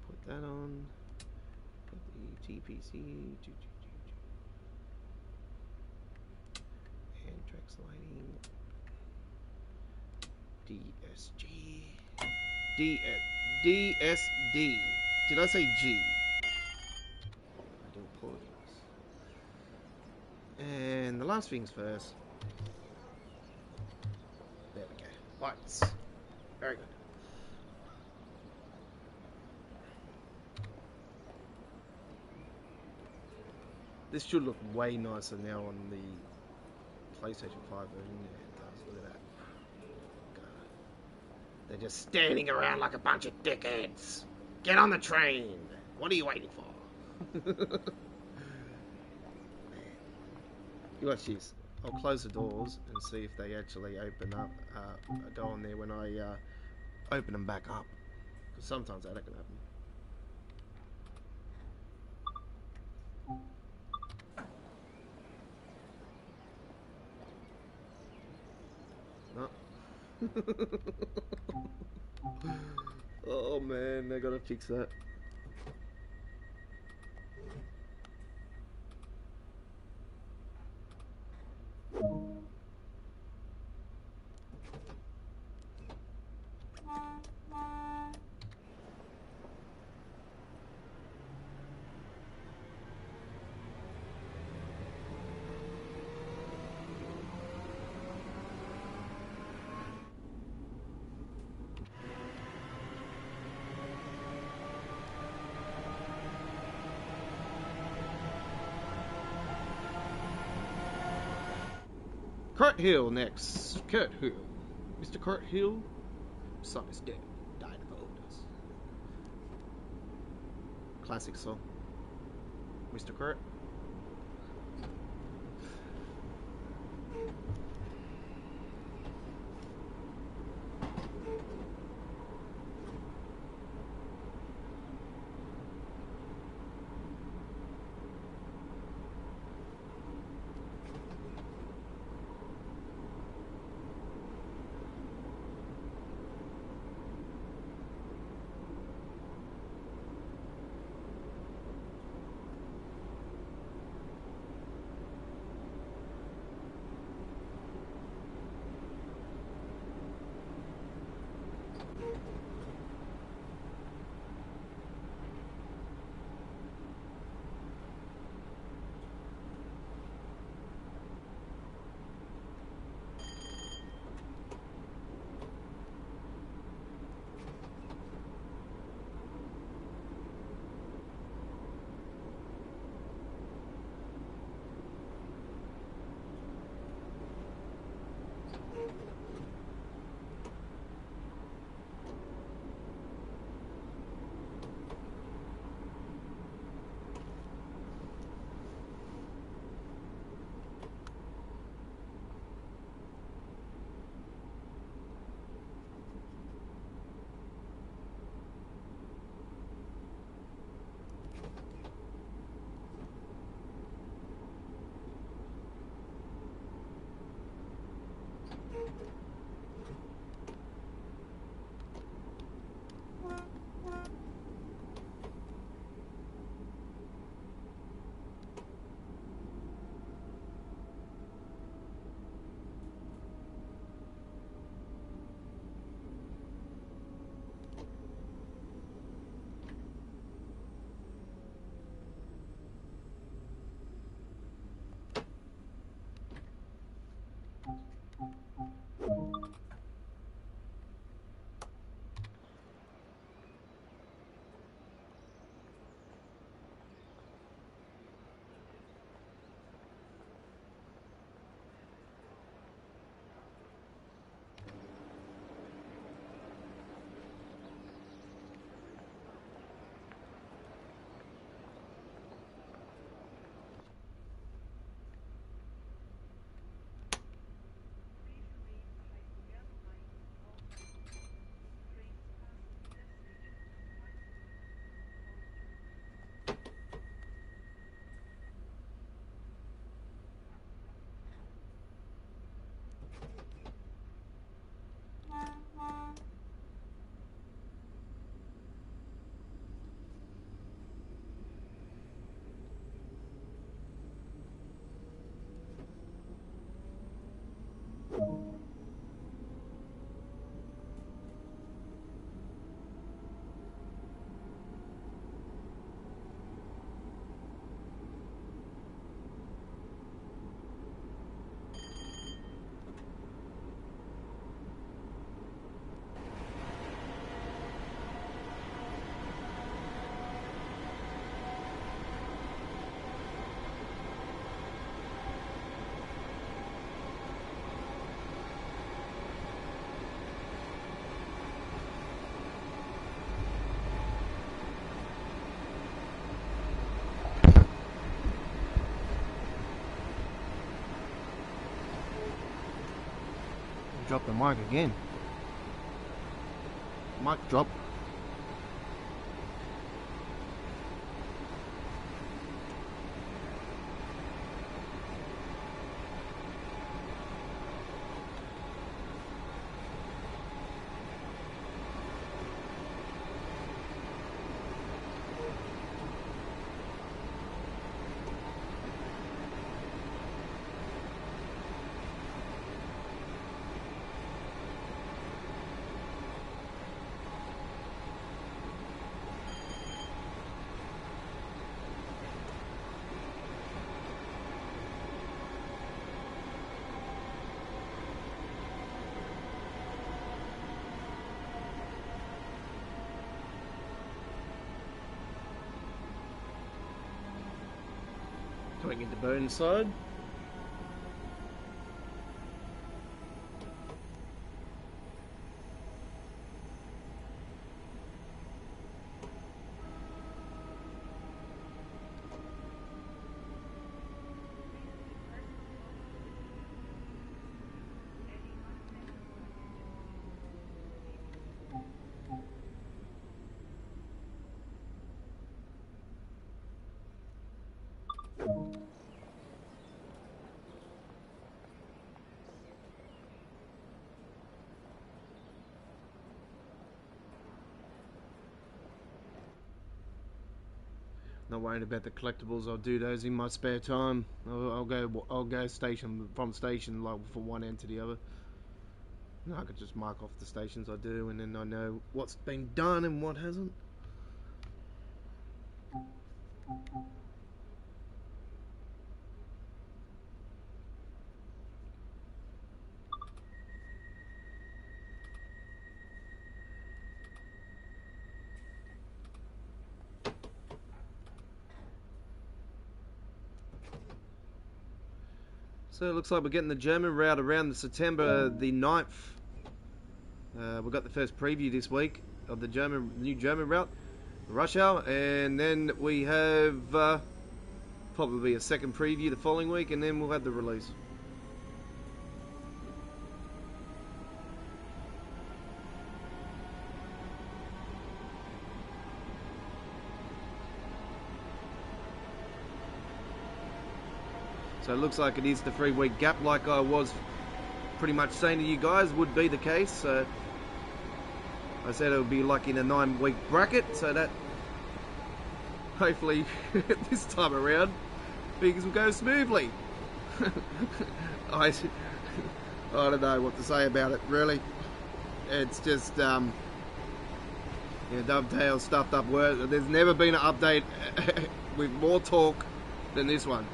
Put that on. Got the TPC. And track sliding. DSG. DSD. Did I say G? I do apologize. And the last things first. There we go. Lights. Very good. This should look way nicer now on the PlayStation 5 version. Yeah, it does. Look at that. God. They're just standing around like a bunch of dickheads. Get on the train. What are you waiting for? Man. You watch this. I'll close the doors and see if they actually open up, go on there when I open them back up. Because sometimes that can happen. No. Oh man, they gotta fix that. Kurt Hill next. Kurt Hill. Mr. Kurt Hill. Son is dead. Died of overdose. Classic song. Mr. Kurt. Drop the mic again. Mic drop. Going into Burnside. Not worried about the collectibles. I'll do those in my spare time. I'll go station from station, like from one end to the other. And I could just mark off the stations I do, and then I know what's been done and what hasn't. So it looks like we're getting the German route around the September the 9th. We've got the first preview this week of the new German route, rush hour, and then we have probably a second preview the following week, and then we'll have the release. So it looks like it is the 3-week gap, like I was pretty much saying to you guys would be the case. So I said it would be like in a 9-week bracket, so that hopefully this time around things will go smoothly. I don't know what to say about it, really. It's just dovetail stuffed up words. There's never been an update with more talk than this one.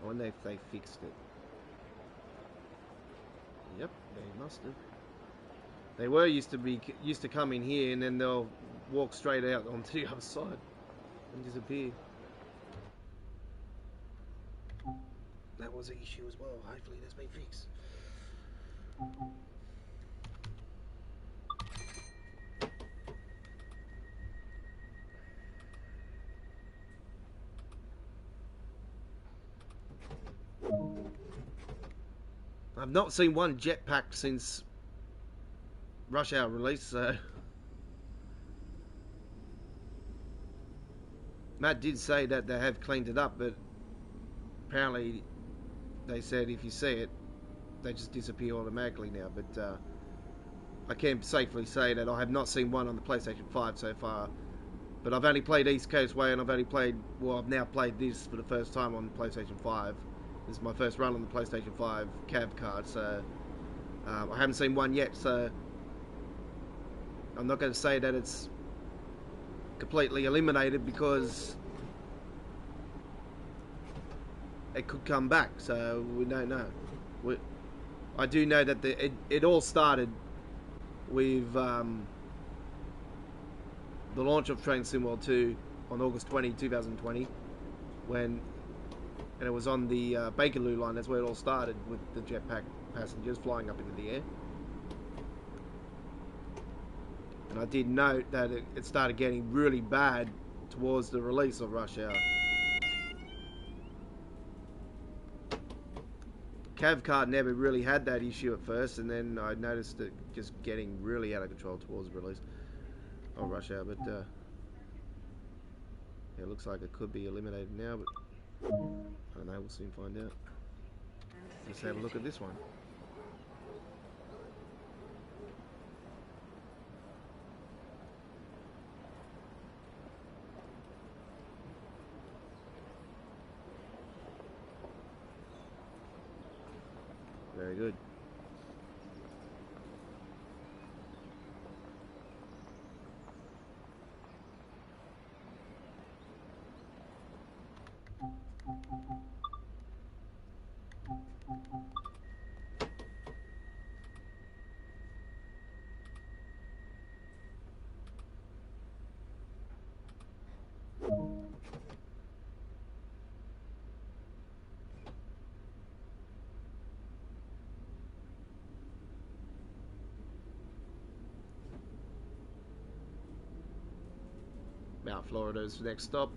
I wonder if they fixed it. Yep, they must have. They were used to come in here and then they'll walk straight out onto the other side and disappear. That was an issue as well. Hopefully that's been fixed. I've not seen one jetpack since Rush Hour release, so Matt did say that they have cleaned it up, but apparently they said if you see it, they just disappear automatically now. But I can safely say that I have not seen one on the PlayStation 5 so far. But I've only played East Coast Way, and I've now played this for the first time on the PlayStation 5. This is my first run on the PlayStation 5 Cav card, so I haven't seen one yet, so I'm not going to say that it's completely eliminated, because it could come back, so we don't know. I do know that it all started with the launch of Train Sim World 2 on August 20, 2020, and it was on the Bakerloo line. That's where it all started, with the jetpack passengers flying up into the air. And I did note that it started getting really bad towards the release of Rush Hour. Cav card never really had that issue at first, and then I noticed it just getting really out of control towards the release of Rush Hour. But yeah, it looks like it could be eliminated now, but I don't know, we'll soon find out. Let's have a look at this one. Very good. Mount Florida's the next stop.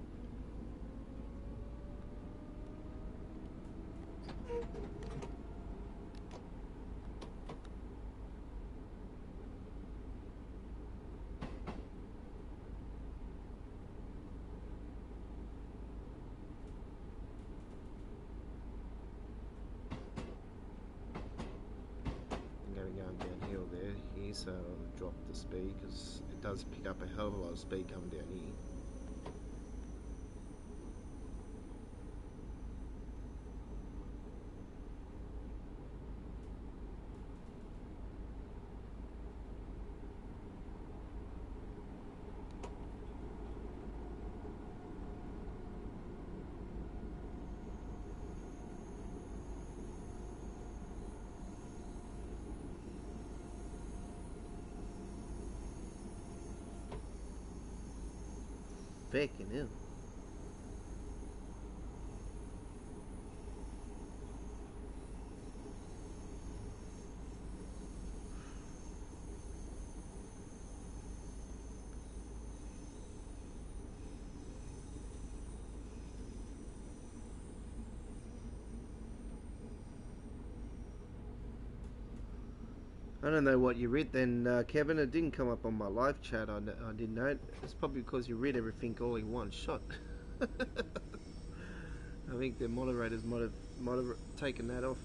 I'm going to go downhill there, so I'll drop the speed, because it does pick up a hell of a lot of speed coming down here. Fucking hell. I don't know what you read then, Kevin. It didn't come up on my live chat. I didn't know. It's probably because you read everything all in one shot. I think the moderators might have taken that off.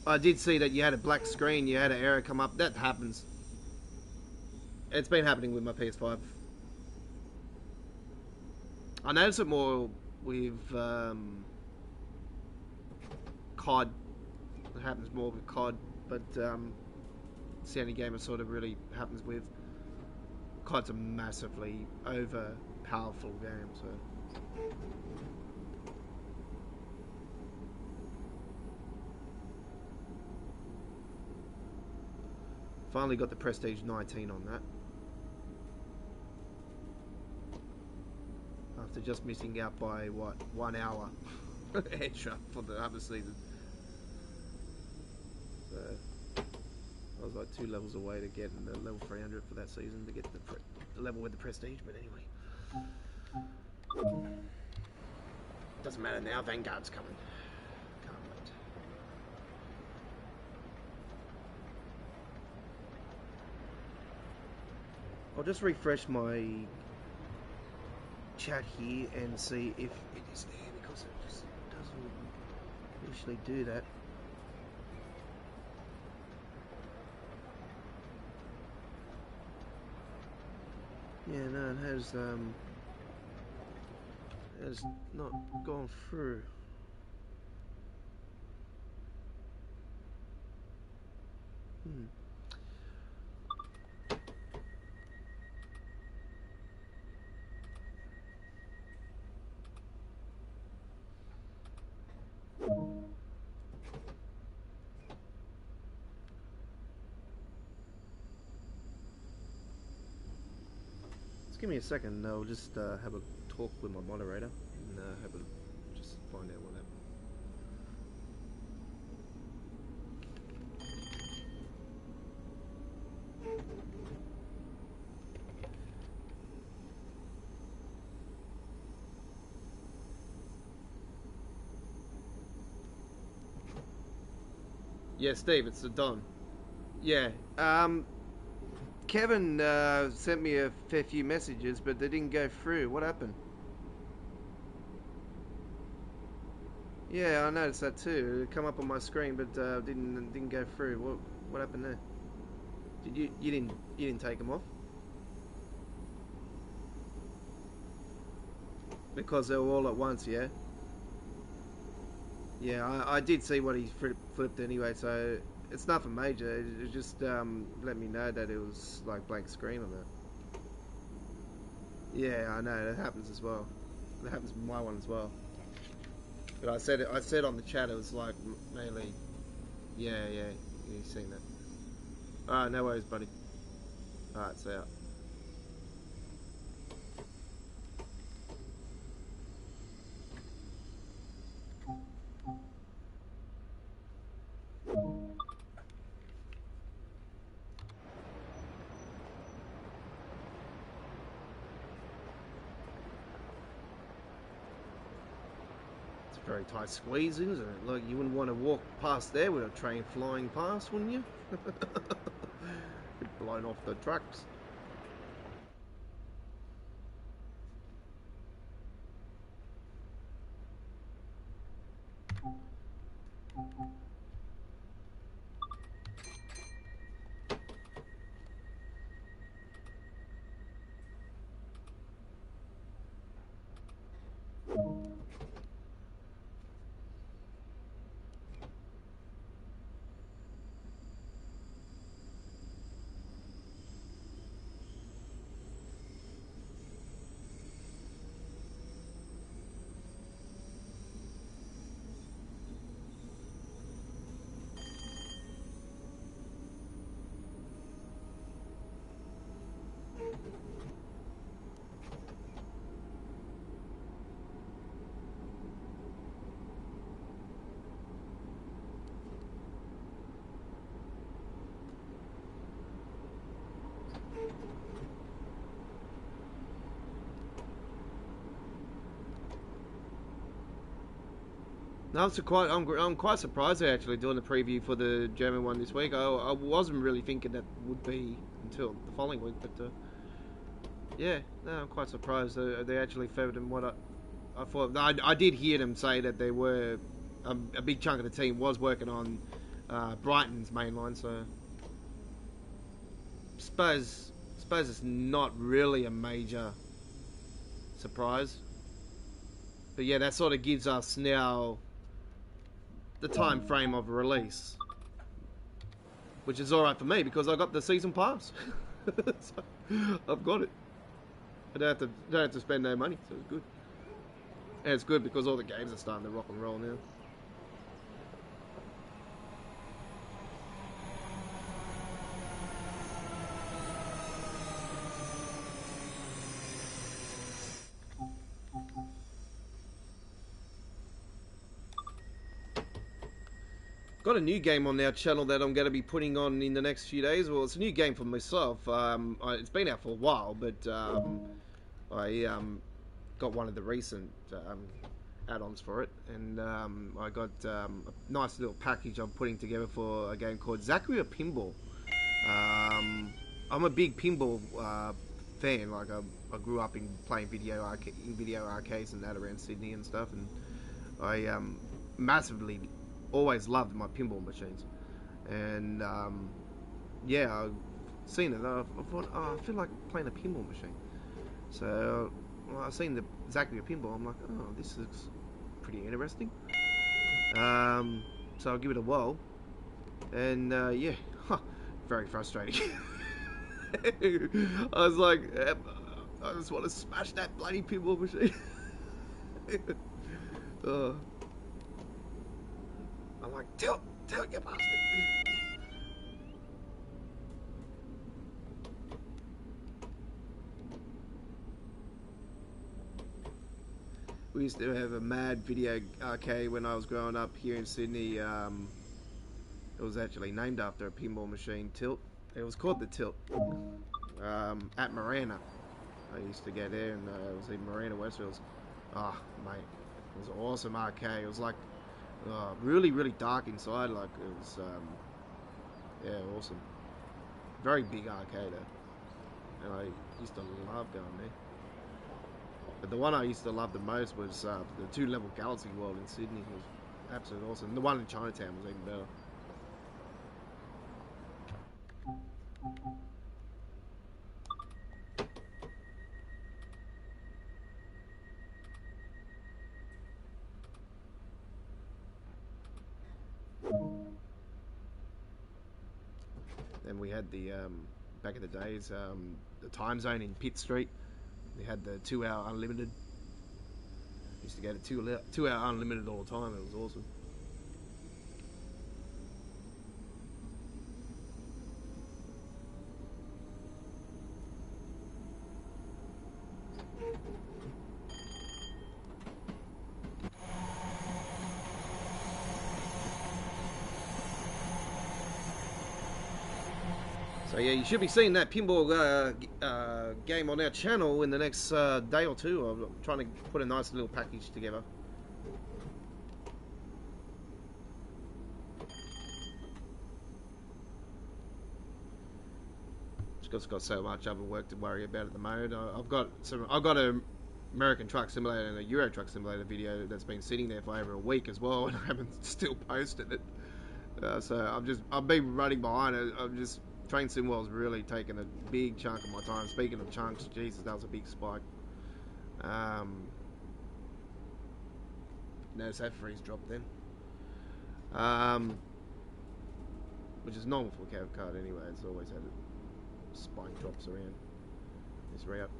I did see that you had a black screen. You had an error come up. That happens. It's been happening with my PS5. I notice it more with COD. It happens more with COD, but it's the only game it sort of really happens with. COD's a massively over powerful game, so. Finally got the Prestige 19 on that. After just missing out by, what, 1 hour extra for the other season. So, I was like 2 levels away to get the level 300 for that season, to get the level with the Prestige, but anyway. Doesn't matter now, Vanguard's coming. Can't wait. I'll just refresh my chat here and see if it is there, because it just actually do that. Yeah, no, it has not gone through. Just give me a second. I'll just have a talk with my moderator and have a just find out what happened. Yeah, Steve, it's Don. Yeah, Kevin sent me a fair few messages, but they didn't go through. What happened? Yeah, I noticed that too. It come up on my screen, but didn't go through. What happened there? Did you didn't take them off? Because they were all at once, yeah. Yeah, I did see what he flipped anyway, so it's nothing major. It just let me know that it was like blank screen on it. Yeah, I know, that happens as well. That happens with my one as well. But I said on the chat it was like mainly, yeah, you've seen that. Alright, no worries, buddy. Alright, see ya. It's a very tight squeeze, isn't it? Like, you wouldn't want to walk past there with a train flying past, wouldn't you? Get blown off the tracks. No, I'm quite surprised they're actually doing the preview for the German one this week. I wasn't really thinking that would be until the following week, but yeah, no, I'm quite surprised they actually favored them. What I thought, I did hear them say that they were a big chunk of the team was working on Brighton's main line, so suppose it's not really a major surprise. But yeah, that sort of gives us now the time frame of release, which is alright for me because I got the season pass. So, I've got it. I don't have to spend no money, so it's good. And it's good because all the games are starting to rock and roll now. Got a new game on our channel that I'm going to be putting on in the next few days. Well, it's a new game for myself. It's been out for a while, but I got one of the recent add-ons for it, and I got a nice little package I'm putting together for a game called Zachary Pinball. I'm a big pinball fan. Like I grew up in playing video arcades and that around Sydney and stuff, and I massively always loved my pinball machines, and yeah, I seen it. I thought, oh, I feel like playing a pinball machine. So I seen exactly a pinball. I'm like, oh, this looks pretty interesting. So I'll give it a whirl, and yeah, very frustrating. I was like, I just want to smash that bloody pinball machine. uh, I'm like, tilt, you bastard. We used to have a mad video arcade when I was growing up here in Sydney. It was actually named after a pinball machine, Tilt. It was called the Tilt. At Marina. I used to go there, and it was in Marina Westfields. Oh, mate, it was an awesome arcade. It was like really, really dark inside. Like it was, yeah, awesome. Very big arcade, and I used to love going there. But the one I used to love the most was the two-level Galaxy World in Sydney. It was absolutely awesome. The one in Chinatown was even better. Then we had the back in the days the Time Zone in Pitt Street. We had the 2-hour unlimited. Used to go to 2-hour unlimited all the time. It was awesome. So yeah, you should be seeing that pinball game on our channel in the next day or two. I'm trying to put a nice little package together. Just got so much other work to worry about at the moment. I've got a American Truck Simulator and a Euro Truck Simulator video that's been sitting there for over a week as well, and I haven't still posted it. So I've been running behind it. Train Sim World's really taken a big chunk of my time. Speaking of chunks, Jesus, that was a big spike. Notice that freeze drop then. Which is normal for a cav card anyway. It's always had spike drops around this route.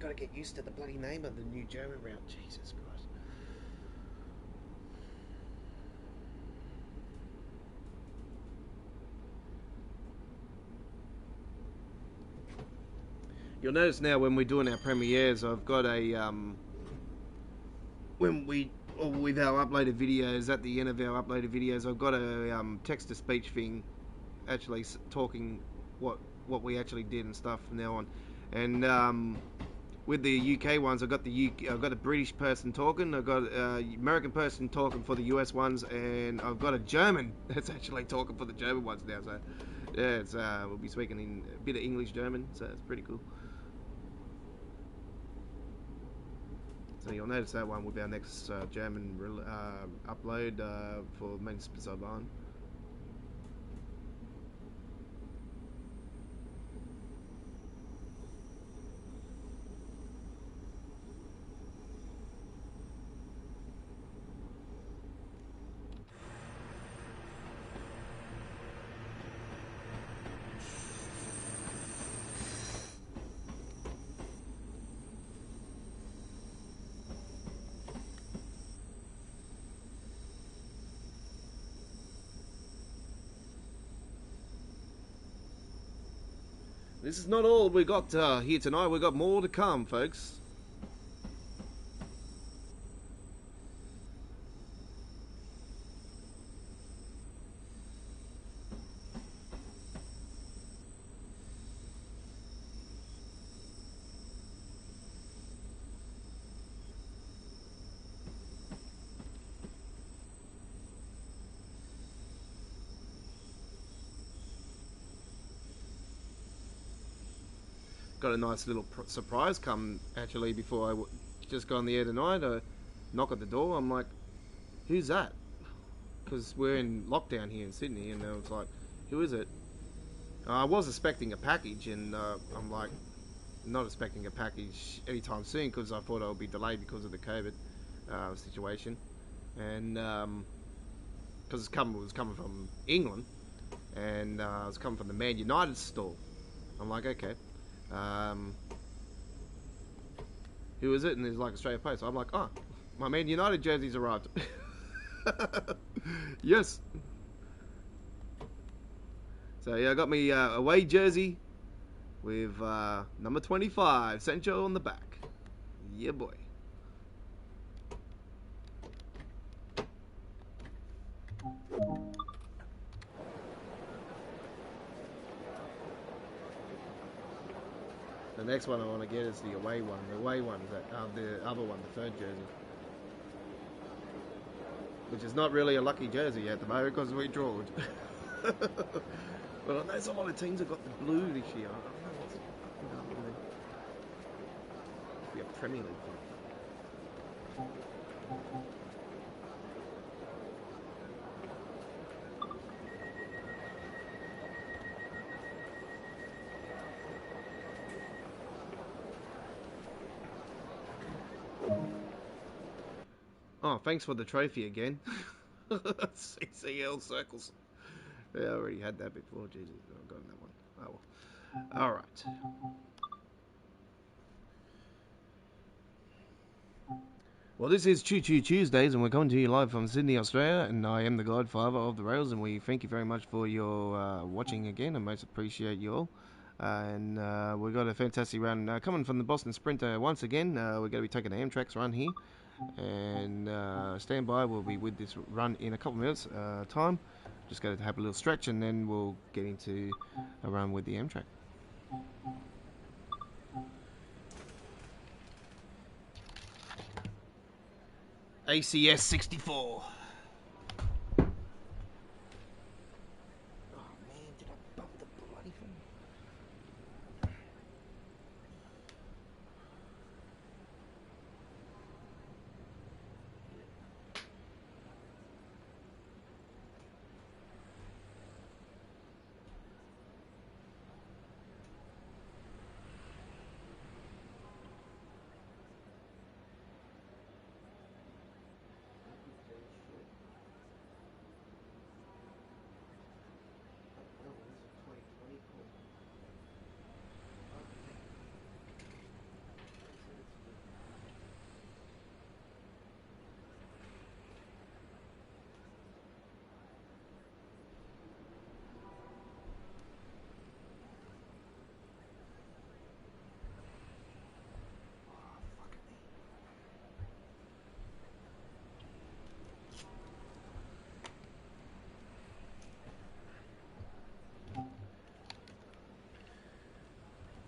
Gotta get used to the bloody name of the new German route. Jesus Christ. You'll notice now when we're doing our premieres, I've got a with our uploaded videos, at the end of our uploaded videos, I've got a text-to-speech thing, actually talking what we actually did and stuff from now on, and with the UK ones, I've got a British person talking, I've got an American person talking for the US ones, and I've got a German that's actually talking for the German ones now. So yeah, we'll be speaking in a bit of English German, so it's pretty cool. So you'll notice that one will be our next German upload for Mainspitzerbahn. This is not all we got here tonight. We've got more to come, folks. got a nice little surprise come actually before I just got on the air tonight. I knock at the door. I'm like, who's that? Because we're in lockdown here in Sydney, and I was like, who is it? I was expecting a package, and I'm like, not expecting a package anytime soon because I thought I would be delayed because of the COVID situation, and because it was coming from England, and it was coming from the Man United store. I'm like, okay, who is it? And there's like Australia Post. So I'm like, oh, my Man United jersey's arrived. Yes. So yeah, I got me away jersey with number 25, Sancho on the back. Yeah, boy. The next one I want to get is the away one. The away one, the other one, the third jersey. Which is not really a lucky jersey at the moment because we drawed. But I know some other teams have got the blue this year. I don't know what's be a Premier League thing. Oh, thanks for the trophy again. CCL circles. Yeah, I already had that before. Jesus, I've gotten that one. Oh well. All right. Well, this is Choo Choo Tuesdays, and we're coming to you live from Sydney, Australia, and I am the Godfather of the Rails, and we thank you very much for your watching again. I most appreciate you all. And we've got a fantastic run coming from the Boston Sprinter once again. We're going to be taking the Amtrak's run here, and stand by. We'll be with this run in a couple of minutes time. Just going to have a little stretch, and then we'll get into a run with the Amtrak. ACS 64.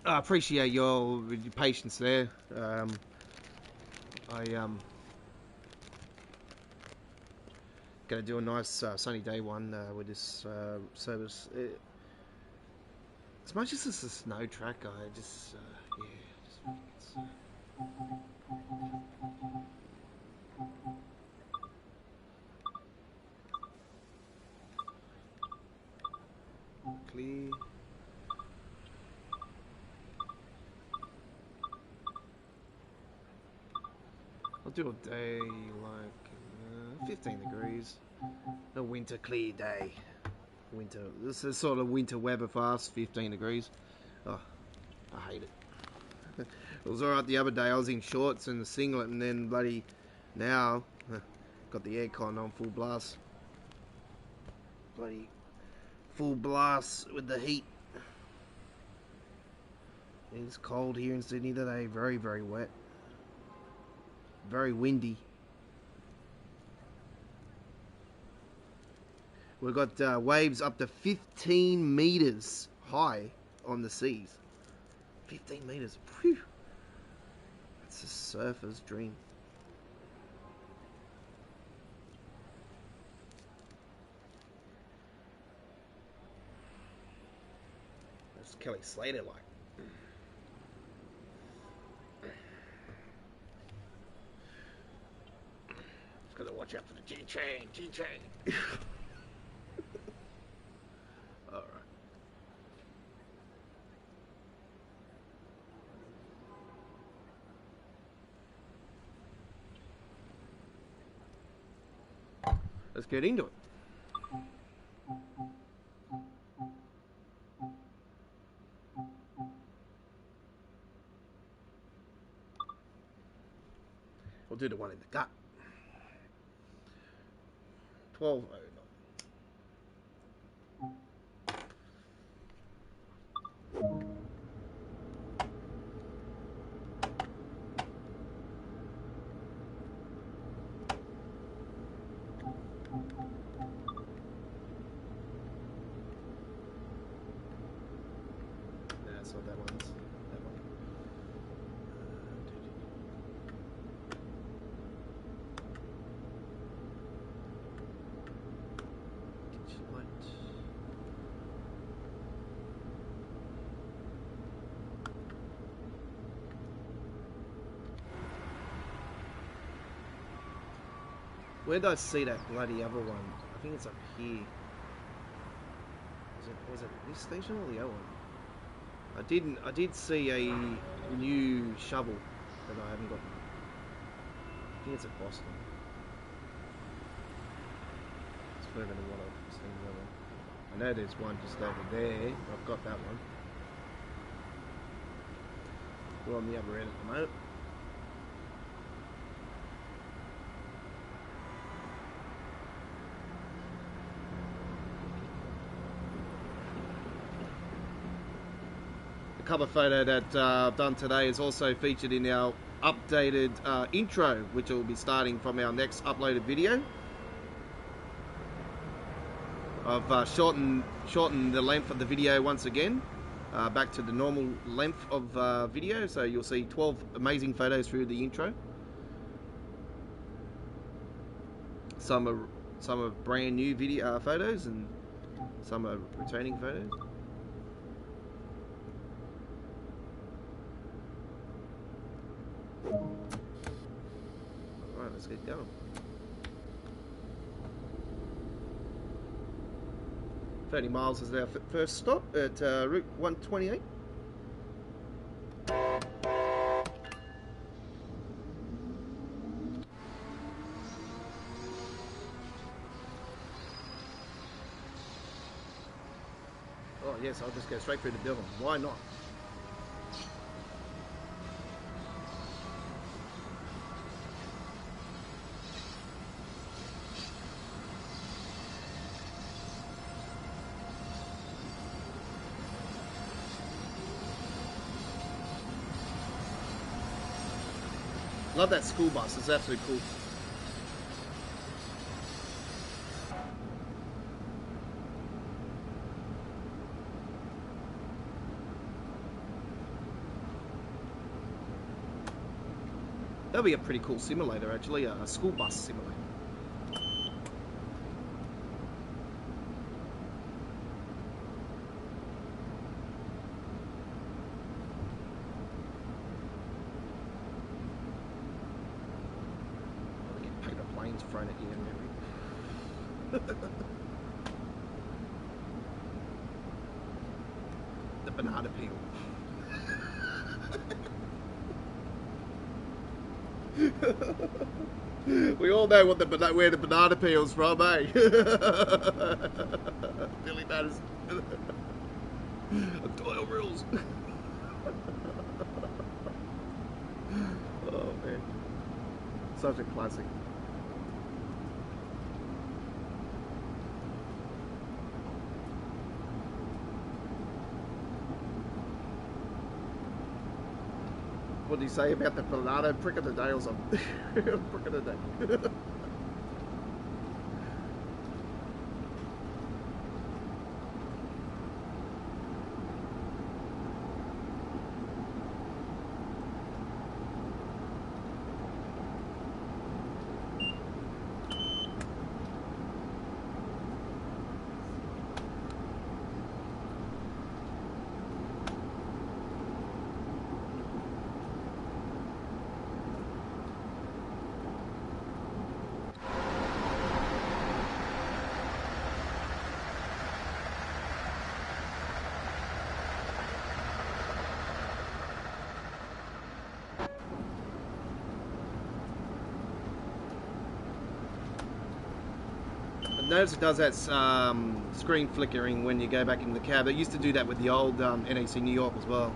I appreciate your patience there. I gonna do a nice sunny day one with this service. As much as it's a snow track, I just yeah, just think it's clear. I'll do a day like 15 degrees. A winter clear day. Winter. This is sort of winter weather for us. 15 degrees. Oh, I hate it. It was alright the other day. I was in shorts and a singlet, and then bloody now got the aircon on full blast. Bloody full blast with the heat. It's cold here in Sydney today. Very, very wet. Very windy. We've got waves up to 15 meters high on the seas. 15 meters. Whew. That's a surfer's dream. That's Kelly Slater like. watch out for the G-Chain, G-Chain. Alright. Let's get into it. We'll do the one in the gut. 12:09. That's what that one's. That one. Where did I see that bloody other one? I think it's up here. Was it this station or the other one? I did see a new shovel that I haven't got. I think it's at Boston. It's further than what I've seen the other. I know there's one just over there. I've got that one. We're on the other end at the moment. The cover photo that I've done today is also featured in our updated intro, which will be starting from our next uploaded video. I've shortened the length of the video once again, back to the normal length of video, so you'll see 12 amazing photos through the intro. Some are brand new video photos, and some are returning photos. Alright, let's get going. 30 miles is our first stop at Route 128. Oh yes, I'll just go straight through the building. Why not? Love that school bus, it's absolutely cool. That'll be a pretty cool simulator actually, a school bus simulator. Thrown at you and everything. The banana peel. We all know what where the banana peel's from, eh? Billy Matters. Doyle rules. Oh man, such a classic. What do you say about the banana prick of the day or something? Prick of the day. notice it does that screen flickering when you go back into the cab. They used to do that with the old NAC New York as well.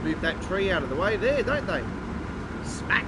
Move that tree out of the way there, don't they? Smack!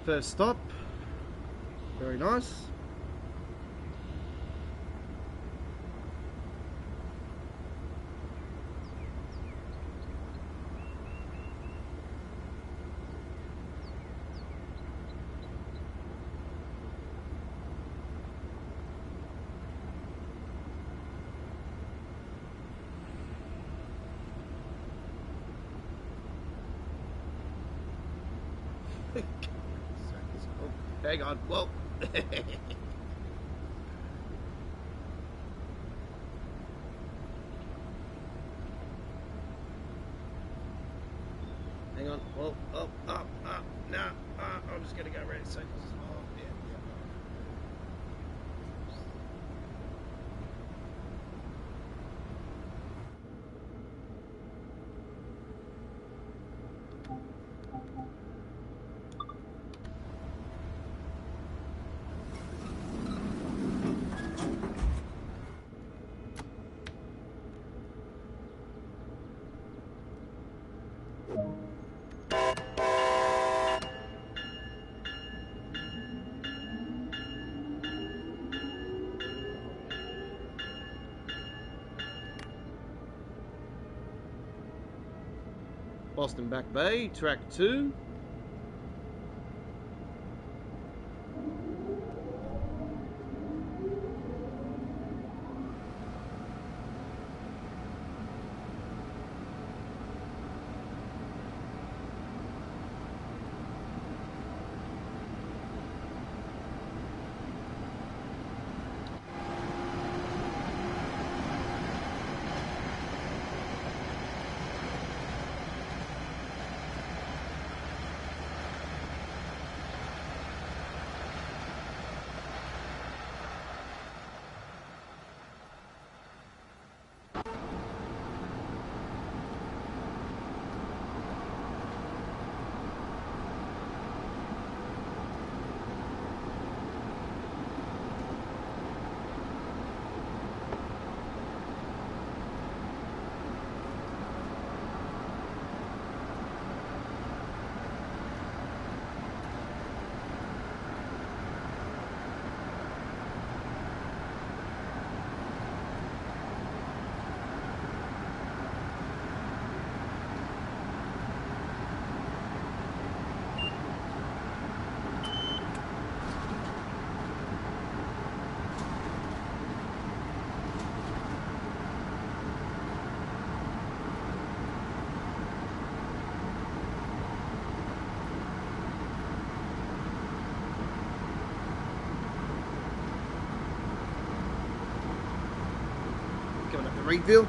First stop. Very nice. Oh, hang on. Whoa. Hang on. Whoa. Oh, up, up. No. I'm just going to go around in circles. Oh, yeah, yeah. Boston Back Bay, track 2. Coming up to Reedville.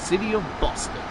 city of Boston.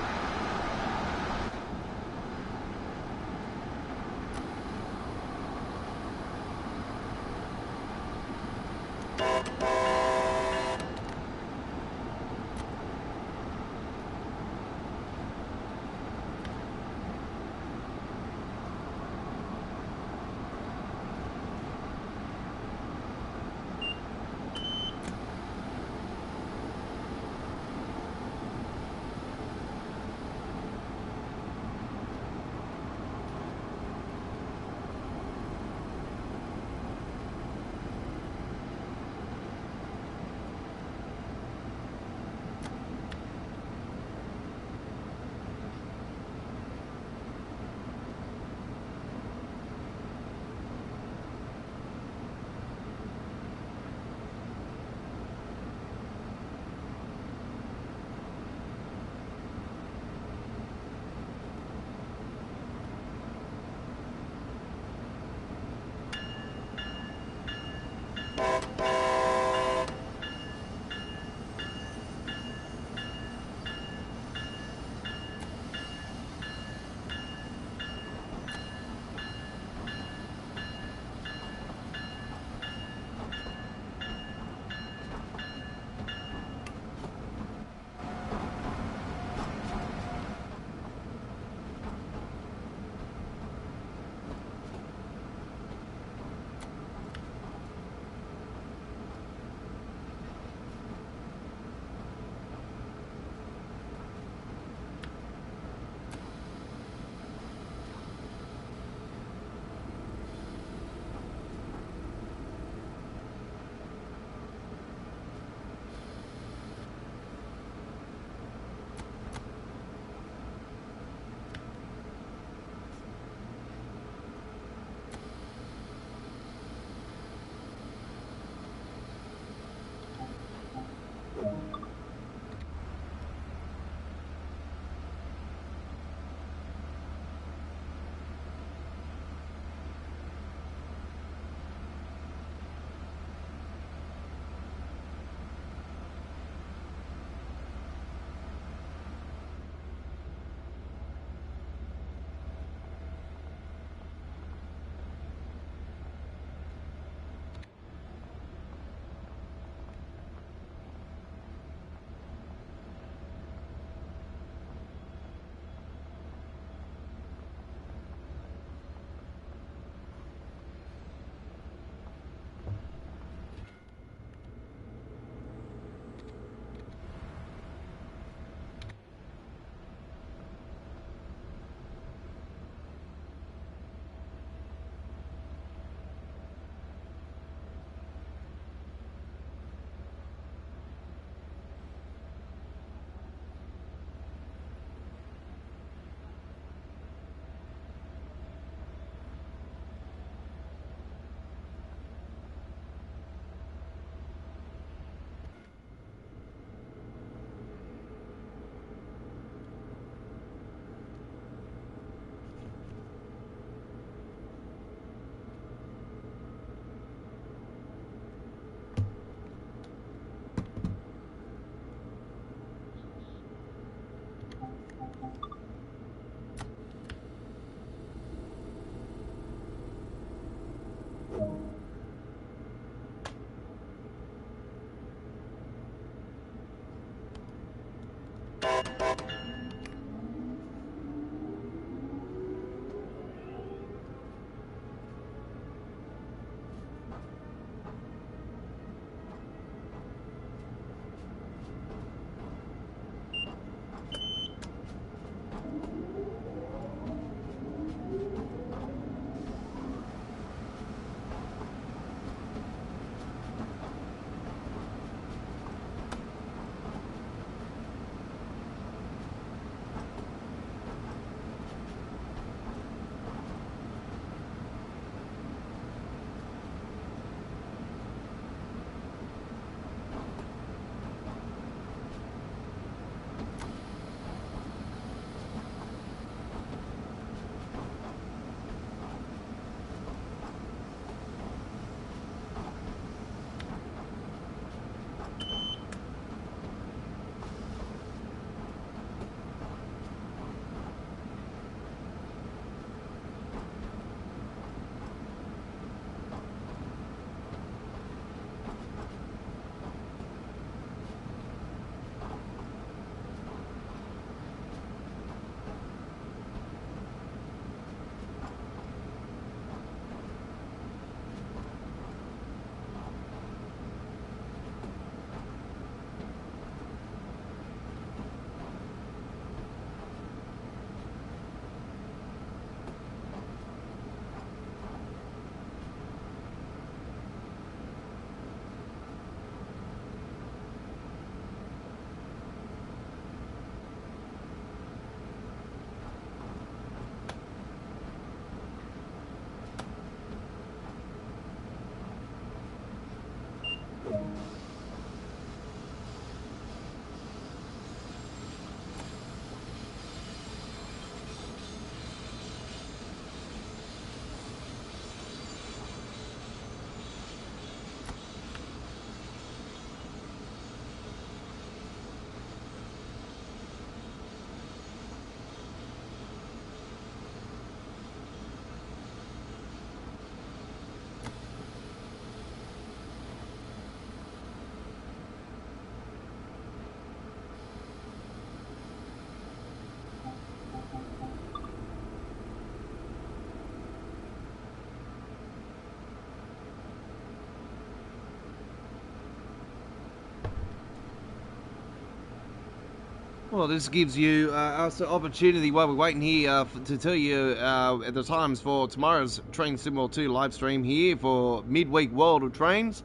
Well, this gives you us an opportunity while we're waiting here to tell you at the times for tomorrow's Train Simulator 2 live stream here for Midweek World of Trains.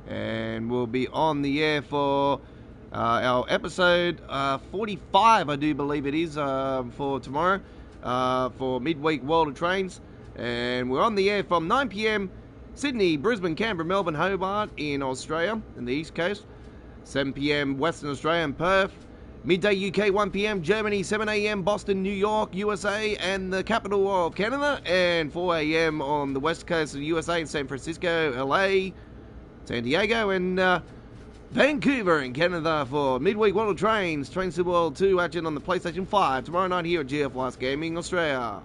And we'll be on the air for our episode 45, I do believe it is, for tomorrow for Midweek World of Trains. And we're on the air from 9 p.m. Sydney, Brisbane, Canberra, Melbourne, Hobart in Australia, in the East Coast. 7 p.m. Western Australia and Perth. Midday UK, 1 p.m. Germany, 7 a.m. Boston, New York, USA, and the capital of Canada. And 4 a.m. on the west coast of the USA in San Francisco, LA, San Diego, and Vancouver in Canada for Midweek World of Trains, Train Simulator 2 action on the PlayStation 5 tomorrow night here at GF Gaming Australia.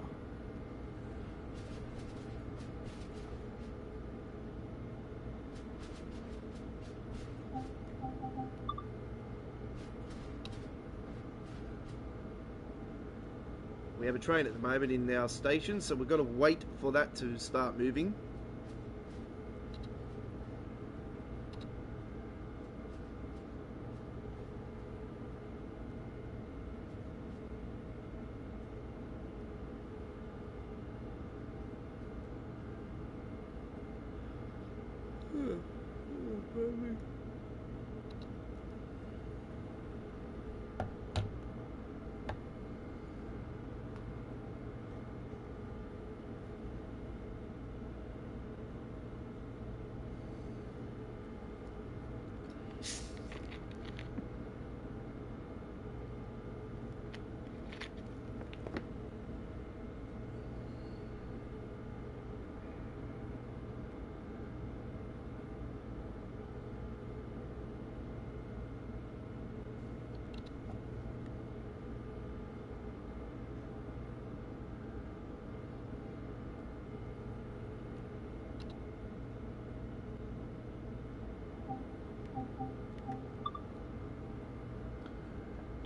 We have a train at the moment in our station, so we've got to wait for that to start moving.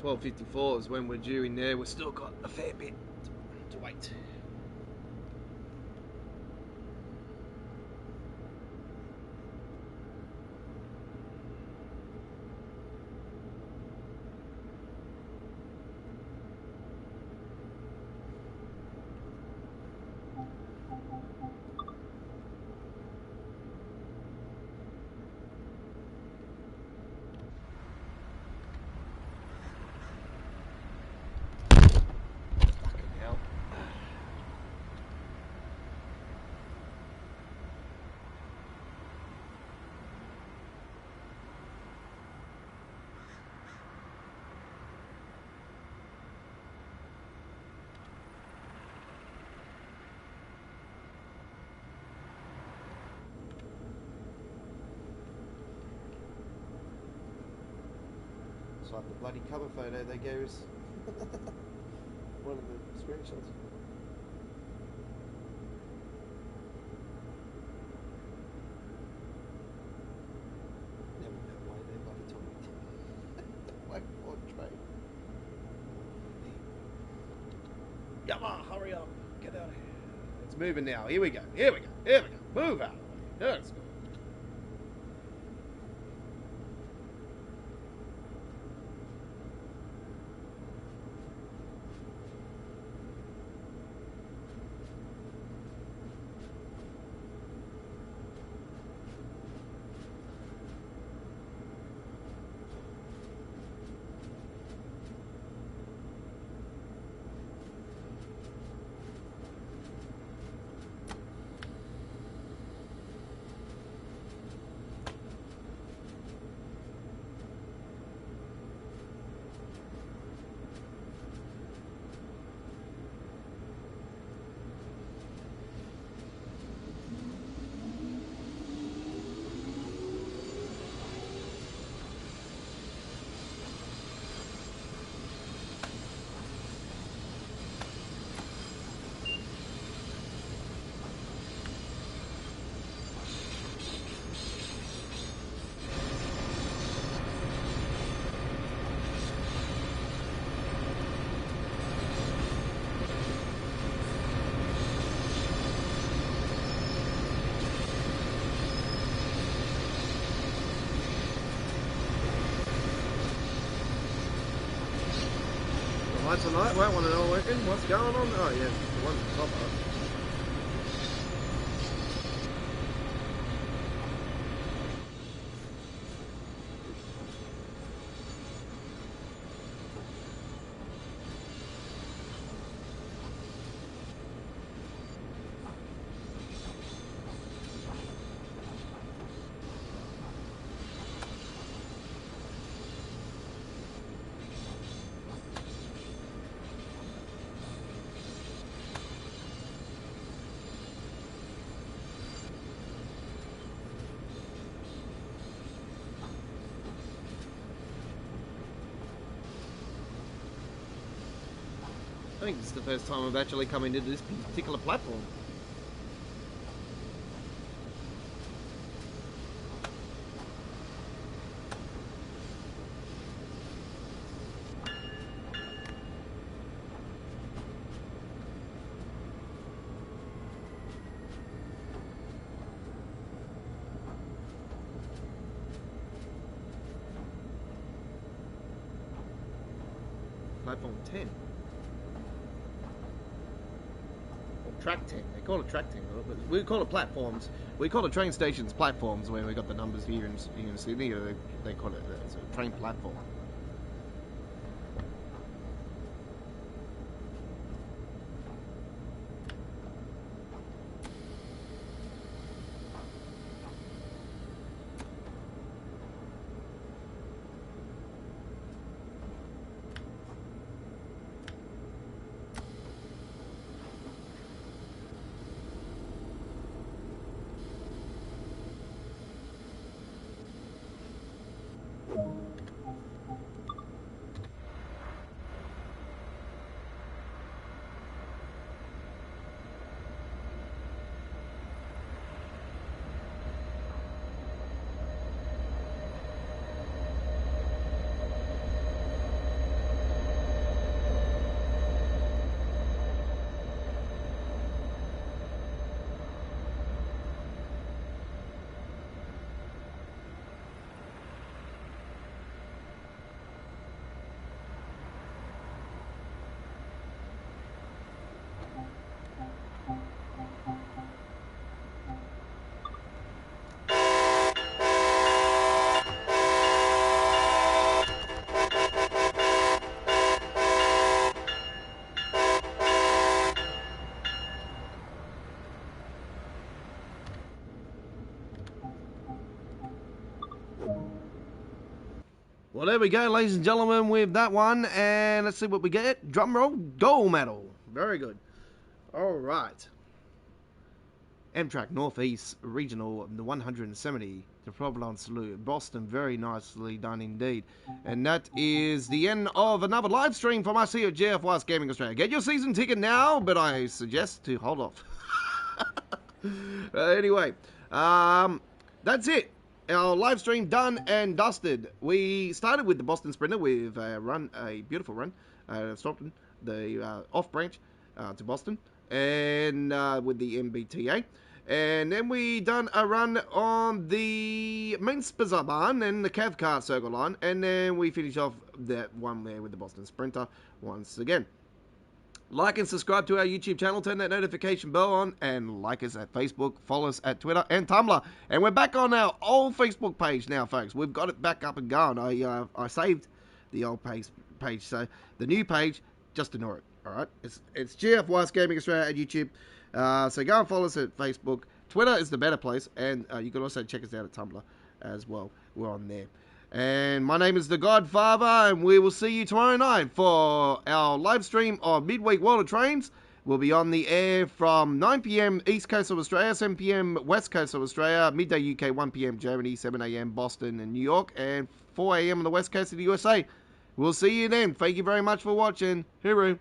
$12.54 is when we're due in there. We've still got a fair bit to wait. Like the bloody cover photo they gave us. One of the screenshots. Never know why they bloody told me. Like on train. Come on, hurry up. Get out of here. It's moving now. Here we go. Here we go. Here we go. Move out. Let's go. Lights on night, wait, want to know working? What's going on? Oh yeah, the one's top up. I think this is the first time I've actually come into this particular platform. Platform 10. Track 10. They call it track 10. We call it platforms. We call it train stations platforms where we got the numbers here in Sydney. They call it a train platform. Well, there we go, ladies and gentlemen, with that one. And let's see what we get. Drum roll, gold medal. Very good. All right. Amtrak Northeast Regional, the 170, the Provolone Salute, Boston. Very nicely done indeed. And that is the end of another live stream from us here at GFY's Gaming Australia. Get your season ticket now, but I suggest to hold off. Anyway, that's it. Our live stream done and dusted. We started with the Boston Sprinter with a beautiful run, Stockton, the off branch to Boston, and with the MBTA. And then we done a run on the Mainz-Bazarbahn and the Cavcar Circle line, and then we finish off that one there with the Boston Sprinter once again. Like and subscribe to our YouTube channel, turn that notification bell on, and like us at Facebook, follow us at Twitter and Tumblr. And we're back on our old Facebook page now, folks. We've got it back up and going. I saved the old page, so the new page, just ignore it, all right? It's GFY's Gaming Australia at YouTube. So go and follow us at Facebook. Twitter is the better place, and you can also check us out at Tumblr as well. We're on there. And my name is The Godfather, and we will see you tomorrow night for our live stream of Midweek World of Trains. We'll be on the air from 9 p.m. East Coast of Australia, 7 p.m. West Coast of Australia, midday UK, 1 p.m. Germany, 7 a.m. Boston and New York, and 4 a.m. on the West Coast of the USA. We'll see you then. Thank you very much for watching. Hooroo.